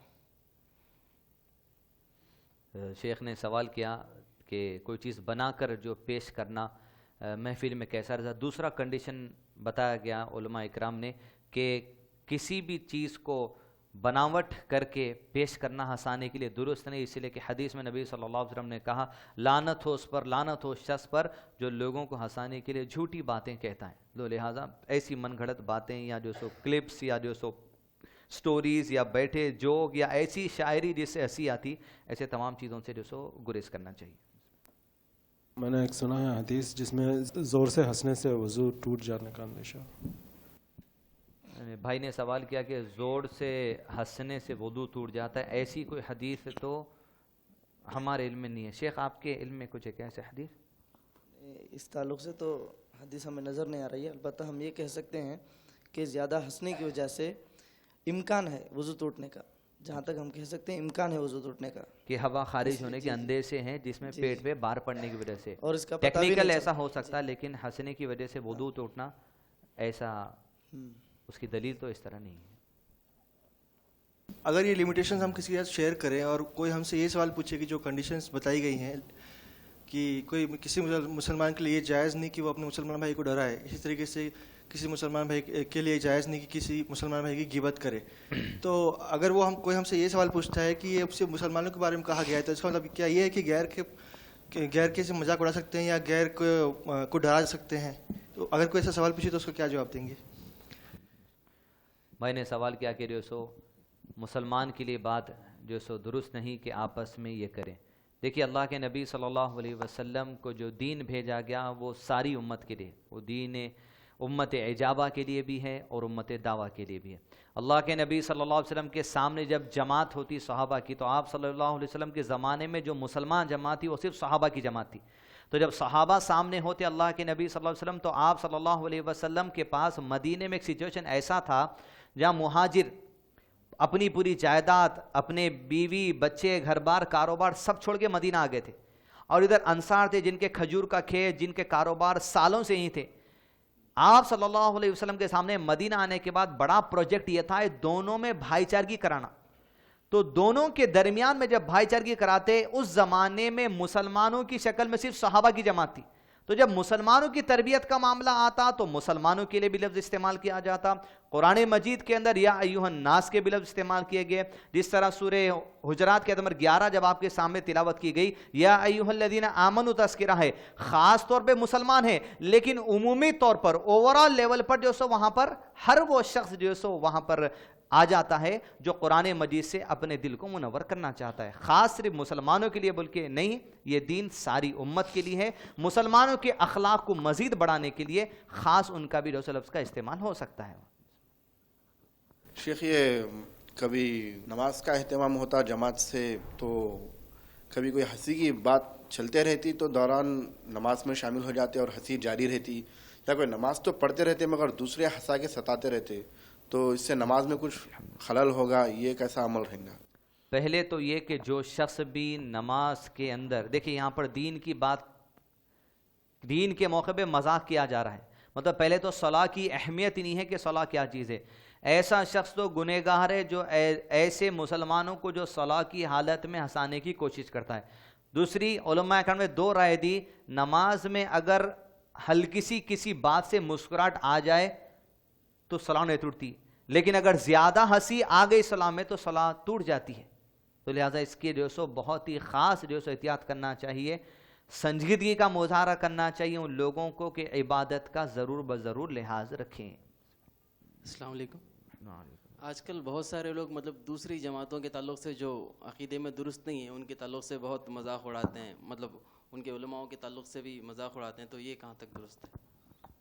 [SPEAKER 1] شیخ نے سوال کیا کہ کوئی چیز بنا کر جو پیش کرنا محفل میں کیسا رہتا. دوسرا کنڈیشن بتایا گیا علماء اکرام نے کہ کسی بھی چیز کو بناوٹ کر کے پیش کرنا ہنسانے کے لیے درست نہیں, اس لیے کہ حدیث میں نبی صلی اللہ علیہ وسلم نے کہا لعنت ہو اس پر, لعنت ہو اس شخص پر جو لوگوں کو ہنسانے کے لیے جھوٹی باتیں کہتا ہے. تو لہٰذا ایسی من گھڑت باتیں یا جو سو کلپس یا جو سو سٹوریز یا بیٹھے جوک یا ایسی شاعری جس سے ہنسی آتی, ایسے تمام چیزوں سے جو سو گریز کرنا چاہیے.
[SPEAKER 3] میں نے ایک سنا ہے حدیث جس میں زور سے ہنسنے سے وضو ٹوٹ جانے کا اندیشہ.
[SPEAKER 1] بھائی نے سوال کیا کہ زور سے ہنسنے سے وضو ٹوٹ جاتا ہے, ایسی کوئی حدیث تو ہمارے علم میں نہیں ہے. شیخ آپ کے علم میں کچھ ہے کیا ایسے حدیث؟
[SPEAKER 2] اس تعلق سے تو حدیث ہمیں نظر نہیں آ رہی ہے. البتہ ہم یہ کہہ سکتے ہیں کہ زیادہ ہنسنے کی وجہ سے امکان ہے وضو ٹوٹنے کا. جہاں تک ہم کہہ سکتے ہیں امکان ہے وضو ٹوٹنے کا
[SPEAKER 1] کہ ہوا خارج ہونے کے اندے سے ہیں جس میں پیٹ پہ بار پڑنے کی وجہ سے.
[SPEAKER 2] اور اس کا پتہ بھی
[SPEAKER 1] ٹیکنیکل
[SPEAKER 2] نہیں
[SPEAKER 1] ایسا ہو سکتا ہے لیکن ہنسنے کی وجہ سے وضو ٹوٹنا ایسا اس کی دلیل تو اس طرح نہیں ہے.
[SPEAKER 4] اگر یہ لیمیٹیشنز ہم کسی کے ساتھ شیئر کریں اور کوئی ہم سے یہ سوال پوچھے کہ جو کنڈیشنز بتائی گئی ہیں کہ کوئی کسی مسلمان کے لیے جائز نہیں کہ وہ اپنے مسلمان بھائی کو ڈرائے, اسی طریقے سے کسی مسلمان بھائی کے لیے جائز نہیں کہ کسی مسلمان بھائی کی غیبت کرے, تو اگر وہ کوئی ہم سے یہ سوال پوچھتا ہے کہ یہ صرف مسلمانوں کے بارے میں کہا گیا ہے تو اس کا مطلب کیا یہ ہے کہ غیر کے سے مذاق اڑا سکتے ہیں یا غیر کو ڈرا سکتے ہیں؟ تو اگر کوئی ایسا سوال پوچھے تو اس کو کیا جواب دیں گے؟
[SPEAKER 1] میں نے سوال کیا کہ جو سو مسلمان کے لیے بات جو سو درست نہیں کہ آپس میں یہ کریں. دیکھیے اللہ کے نبی صلی اللہ علیہ وسلم کو جو دین بھیجا گیا وہ ساری امت کے لیے, وہ دین امت اجابہ کے لیے بھی ہے اور امت دعویٰ کے لیے بھی ہے. اللہ کے نبی صلی اللہ علیہ وسلم کے سامنے جب جماعت ہوتی صحابہ کی تو آپ صلی اللہ علیہ وسلم کے زمانے میں جو مسلمان جماعت تھی وہ صرف صحابہ کی جماعت تھی. تو جب صحابہ سامنے ہوتے اللہ کے نبی صلی اللہ علیہ وسلم تو آپ صلی اللہ علیہ وسلم کے پاس مدینے میں ایک سچویشن ایسا تھا جہاں مہاجر اپنی پوری جائیداد, اپنے بیوی بچے گھر بار کاروبار سب چھوڑ کے مدینہ آ گئے تھے, اور ادھر انصار تھے جن کے کھجور کا کھیت, جن کے کاروبار سالوں سے ہی تھے. آپ صلی اللہ علیہ وسلم کے سامنے مدینہ آنے کے بعد بڑا پروجیکٹ یہ تھا دونوں میں بھائی چارگی کرانا. تو دونوں کے درمیان میں جب بھائی چارگی کراتے, اس زمانے میں مسلمانوں کی شکل میں صرف صحابہ کی جماعت تھی. تو جب مسلمانوں کی تربیت کا معاملہ آتا تو مسلمانوں کے لیے بھی لفظ استعمال کیا جاتا. قرآن مجید کے اندر یا ایھا الناس کے بھی لفظ استعمال کیے گئے, جس طرح سورہ حجرات کے نمبر 11 جب آپ کے سامنے تلاوت کی گئی یا ایھا الذین آمنوا تذکرہ ہے, خاص طور پہ مسلمان ہے, لیکن عمومی طور پر اوور آل لیول پر جو سو وہاں پر ہر وہ شخص جو سو وہاں پر آ جاتا ہے جو قرآن مجید سے اپنے دل کو منور کرنا چاہتا ہے. خاص صرف مسلمانوں کے لیے بلکہ نہیں, یہ دین ساری امت کے لیے ہے. مسلمانوں کے اخلاق کو مزید بڑھانے کے لیے خاص ان کا بھی لفظ کا استعمال ہو سکتا ہے.
[SPEAKER 5] شیخ, یہ کبھی نماز کا اہتمام ہوتا جماعت سے تو کبھی کوئی ہنسی کی بات چلتے رہتی تو دوران نماز میں شامل ہو جاتے اور ہنسی جاری رہتی, یا کوئی نماز تو پڑھتے رہتے مگر دوسرے ہنسا کے ستاتے رہتے, تو اس سے نماز میں کچھ خلل ہوگا, یہ کیسا عمل رہے گا؟
[SPEAKER 1] پہلے تو یہ کہ جو شخص بھی نماز کے اندر, دیکھیں یہاں پر دین کی بات, دین کے موقع پہ مذاق کیا جا رہا ہے. مطلب پہلے تو صلاح کی اہمیت ہی نہیں ہے کہ صلاح کیا چیز ہے. ایسا شخص تو گنہگار ہے جو ایسے مسلمانوں کو جو صلاح کی حالت میں ہنسانے کی کوشش کرتا ہے. دوسری علماء کرام نے دو رائے دی, نماز میں اگر ہلکی سی کسی بات سے مسکراہٹ آ جائے تو صلاح نہیں ٹوٹتی, لیکن اگر زیادہ ہنسی آ گئی صلاح میں تو صلاح ٹوٹ جاتی ہے. تو لہٰذا اس کی جو سو بہت ہی خاص جو سو احتیاط کرنا چاہیے, سنجیدگی کا مظاہرہ کرنا چاہیے ان لوگوں کو کہ عبادت کا ضرور بضرور لحاظ رکھیں.
[SPEAKER 6] السلام علیکم. آج کل بہت سارے لوگ مطلب دوسری جماعتوں کے تعلق سے جو عقیدے میں درست نہیں ہیں ان کے تعلق سے بہت مذاق اڑاتے ہیں, مطلب ان کے علماؤں کے تعلق سے بھی مذاق اڑاتے ہیں, تو یہ کہاں تک درست ہے؟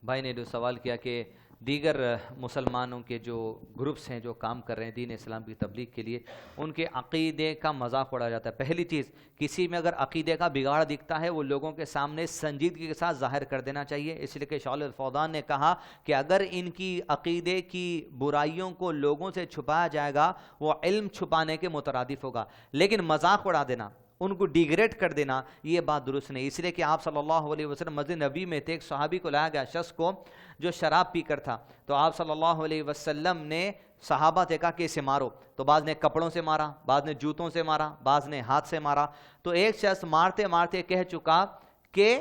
[SPEAKER 1] بھائی نے جو سوال کیا کہ دیگر مسلمانوں کے جو گروپس ہیں جو کام کر رہے ہیں دین اسلام کی تبلیغ کے لیے, ان کے عقیدے کا مذاق اڑایا جاتا ہے. پہلی چیز, کسی میں اگر عقیدے کا بگاڑ دکھتا ہے وہ لوگوں کے سامنے سنجیدگی کے ساتھ ظاہر کر دینا چاہیے. اس لیے کہ شیخ الفوزان نے کہا کہ اگر ان کی عقیدے کی برائیوں کو لوگوں سے چھپایا جائے گا وہ علم چھپانے کے مترادف ہوگا, لیکن مذاق اڑا دینا, ان کو ڈیگریڈ کر دینا, یہ بات درست نہیں. اس لیے کہ آپ صلی اللہ علیہ وسلم مسجد نبی میں تھے, ایک صحابی کو لایا گیا شخص کو جو شراب پی کر تھا, تو آپ صلی اللہ علیہ وسلم نے صحابہ سے کہا کہ اسے مارو. تو بعض نے کپڑوں سے مارا, بعض نے جوتوں سے مارا, بعض نے ہاتھ سے مارا. تو ایک شخص مارتے مارتے کہہ چکا کہ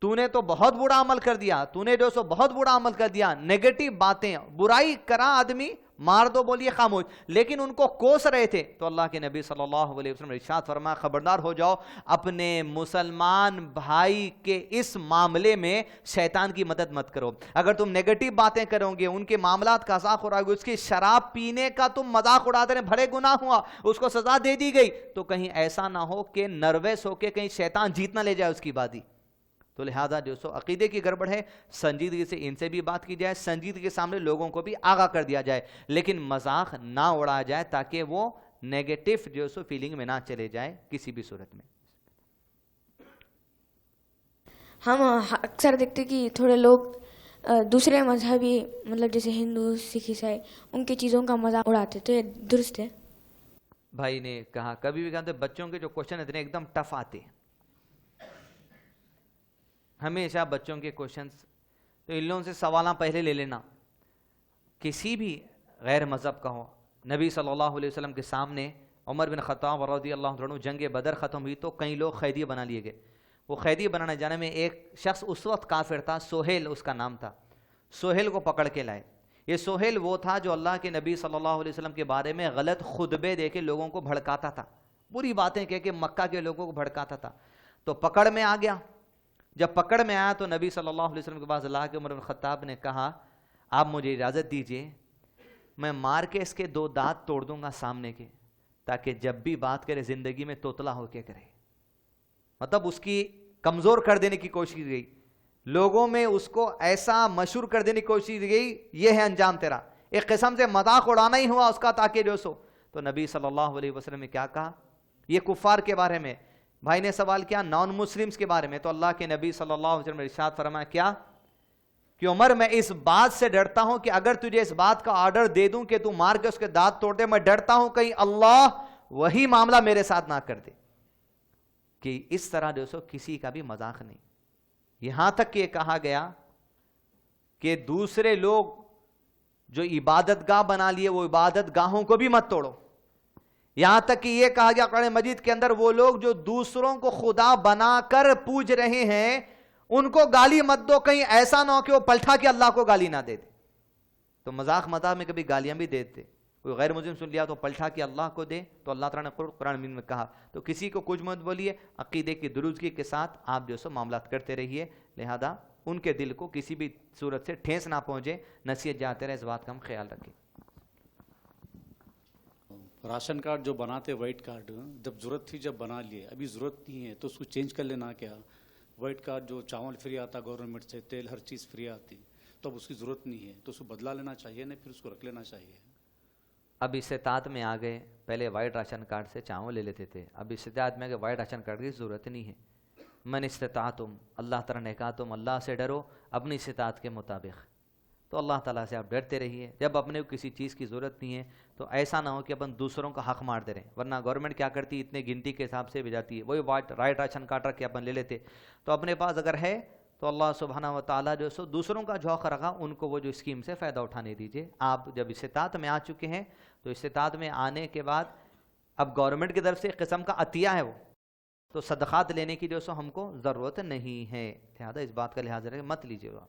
[SPEAKER 1] تو نے تو بہت برا عمل کر دیا, تو نے جو سو بہت برا عمل کر دیا, نیگیٹو باتیں, برائی کرا آدمی مار دو بولیے خاموش, لیکن ان کو کوس رہے تھے. تو اللہ کے نبی صلی اللہ علیہ وسلم نے ارشاد فرمایا خبردار ہو جاؤ, اپنے مسلمان بھائی کے اس معاملے میں شیطان کی مدد مت کرو. اگر تم نیگیٹو باتیں کرو گے, ان کے معاملات کا مذاق اڑاؤ گے, اس کی شراب پینے کا تم مذاق اڑاتے رہے, بڑے گناہ ہوا, اس کو سزا دے دی گئی, تو کہیں ایسا نہ ہو کہ نروس ہو کے کہیں شیطان جیت نہ لے جائے اس کی بات ہی. تو لہذا جو سو عقیدے کی گڑبڑ ہے, سنجیدگی سے ان سے بھی بات کی جائے, سنجیدگی کے سامنے لوگوں کو بھی آگاہ کر دیا جائے, لیکن مذاق نہ اڑایا جائے تاکہ وہ نیگیٹو جو سو فیلنگ میں نہ چلے جائے کسی بھی صورت میں.
[SPEAKER 7] ہم اکثر دیکھتے کہ تھوڑے لوگ دوسرے مذہبی مطلب جیسے ہندو, سکھ, عیسائی, ان کی چیزوں کا مذاق اڑاتے, تو یہ درست ہے؟
[SPEAKER 1] بھائی نے کہا کبھی بھی کہا بچوں کے جو کوشچن اتنے ایک دم ٹف آتے ہیں، ہمیشہ بچوں کے کوشچنس، تو ان لوگوں سے سوالاں پہلے لے لینا، کسی بھی غیر مذہب کا ہو۔ نبی صلی اللہ علیہ وسلم کے سامنے عمر بن خطاب رضی اللہ عنہ جنگ بدر ختم ہوئی تو کئی لوگ قیدی بنا لیے گئے، وہ قیدی بنانے جانے میں ایک شخص اس وقت کافر تھا، سہیل اس کا نام تھا، سہیل کو پکڑ کے لائے۔ یہ سہیل وہ تھا جو اللہ کے نبی صلی اللہ علیہ وسلم کے بارے میں غلط خطبے دے کے لوگوں کو بھڑکاتا تھا، بری باتیں کہہ کے مکہ کے لوگوں کو بھڑکاتا تھا، تو پکڑ میں آ گیا۔ جب پکڑ میں آیا تو نبی صلی اللہ علیہ وسلم کے پاس لا کے عمر بن خطاب نے کہا آپ مجھے اجازت دیجئے، میں مار کے اس کے 2 دانت توڑ دوں گا سامنے کے، تاکہ جب بھی بات کرے زندگی میں توتلا ہو کے کرے، مطلب اس کی کمزور کر دینے کی کوشش کی گئی، لوگوں میں اس کو ایسا مشہور کر دینے کی کوشش کی گئی، یہ ہے انجام تیرا، ایک قسم سے مذاق اڑانا ہی ہوا اس کا تاکہ جو سو۔ تو نبی صلی اللہ علیہ وسلم نے کیا کہا؟ یہ کفار کے بارے میں، بھائی نے سوال کیا نان مسلمز کے بارے میں، تو اللہ کے نبی صلی اللہ علیہ وسلم نے ارشاد فرمایا کیا کہ عمر میں اس بات سے ڈرتا ہوں کہ اگر تجھے اس بات کا آرڈر دے دوں کہ تو مار کے اس کے دانت توڑ دے، میں ڈرتا ہوں کہیں اللہ وہی معاملہ میرے ساتھ نہ کر دے، کہ اس طرح جو سو کسی کا بھی مذاق نہیں۔ یہاں تک کہ یہ کہا گیا کہ دوسرے لوگ جو عبادت گاہ بنا لیے وہ عبادت گاہوں کو بھی مت توڑو، یہاں تک کہ یہ کہا گیا قرآن مجید کے اندر وہ لوگ جو دوسروں کو خدا بنا کر پوج رہے ہیں ان کو گالی مت دو، کہیں ایسا نہ ہو کہ وہ پلٹا کے اللہ کو گالی نہ دے دے۔ تو مذاق مذاق میں کبھی گالیاں بھی دیتے، کوئی غیر مسلم سن لیا تو پلٹا کے اللہ کو دے، تو اللہ تعالیٰ نے قرآن مجید میں کہا تو کسی کو کچھ مت بولیے، عقیدے کی درستگی کے ساتھ آپ جو سو معاملات کرتے رہیے، لہذا ان کے دل کو کسی بھی صورت سے ٹھیس نہ پہنچے، نصیحت جاتے رہے، اس بات کا ہم خیال رکھیں۔
[SPEAKER 8] راشن کارڈ جو بناتے وائٹ کارڈ، جب ضرورت تھی جب بنا لیے، ابھی ضرورت نہیں ہے تو اس کو چینج کر لینا، کیا وائٹ کارڈ جو چاول فری آتا گورنمنٹ سے، تیل ہر چیز فری آتی، تو اب اس کی ضرورت نہیں ہے تو اس کو بدلا لینا چاہیے، نہیں پھر اس کو رکھ لینا چاہیے۔
[SPEAKER 1] اب استطاعت میں آ گئے، پہلے وائٹ راشن کارڈ سے چاول لے لیتے تھے، اب استطاعت میں کہ وائٹ راشن کارڈ کی ضرورت نہیں ہے۔ من استطاعتم، اللہ تعالیٰ نے کہا تم اللہ سے ڈرو اپنی استطاعت کے مطابق، تو اللہ تعالیٰ سے آپ ڈرتے رہیے۔ جب اپنے کو کسی چیز کی ضرورت نہیں ہے تو ایسا نہ ہو کہ اپن دوسروں کا حق مار دے رہے ہیں، ورنہ گورنمنٹ کیا کرتی ہے اتنے گنتی کے حساب سے بھیجاتی ہے، وہی وائٹ راشن کارڈ رکھ کے اپن لے لیتے، تو اپنے پاس اگر ہے تو اللہ سبحانہ و تعالیٰ جو سو دوسروں کا جو حق رکھا ان کو وہ جو اسکیم سے فائدہ اٹھانے دیجیے۔ آپ جب استطاعت میں آ چکے ہیں تو استطاعت میں آنے کے بعد اب گورنمنٹ کی طرف سے ایک قسم کا عطیہ ہے، وہ تو صدقات لینے کی جو سو ہم کو ضرورت نہیں ہے، لہذا اس بات کا لحاظ رکھیں، مت لیجیے گا۔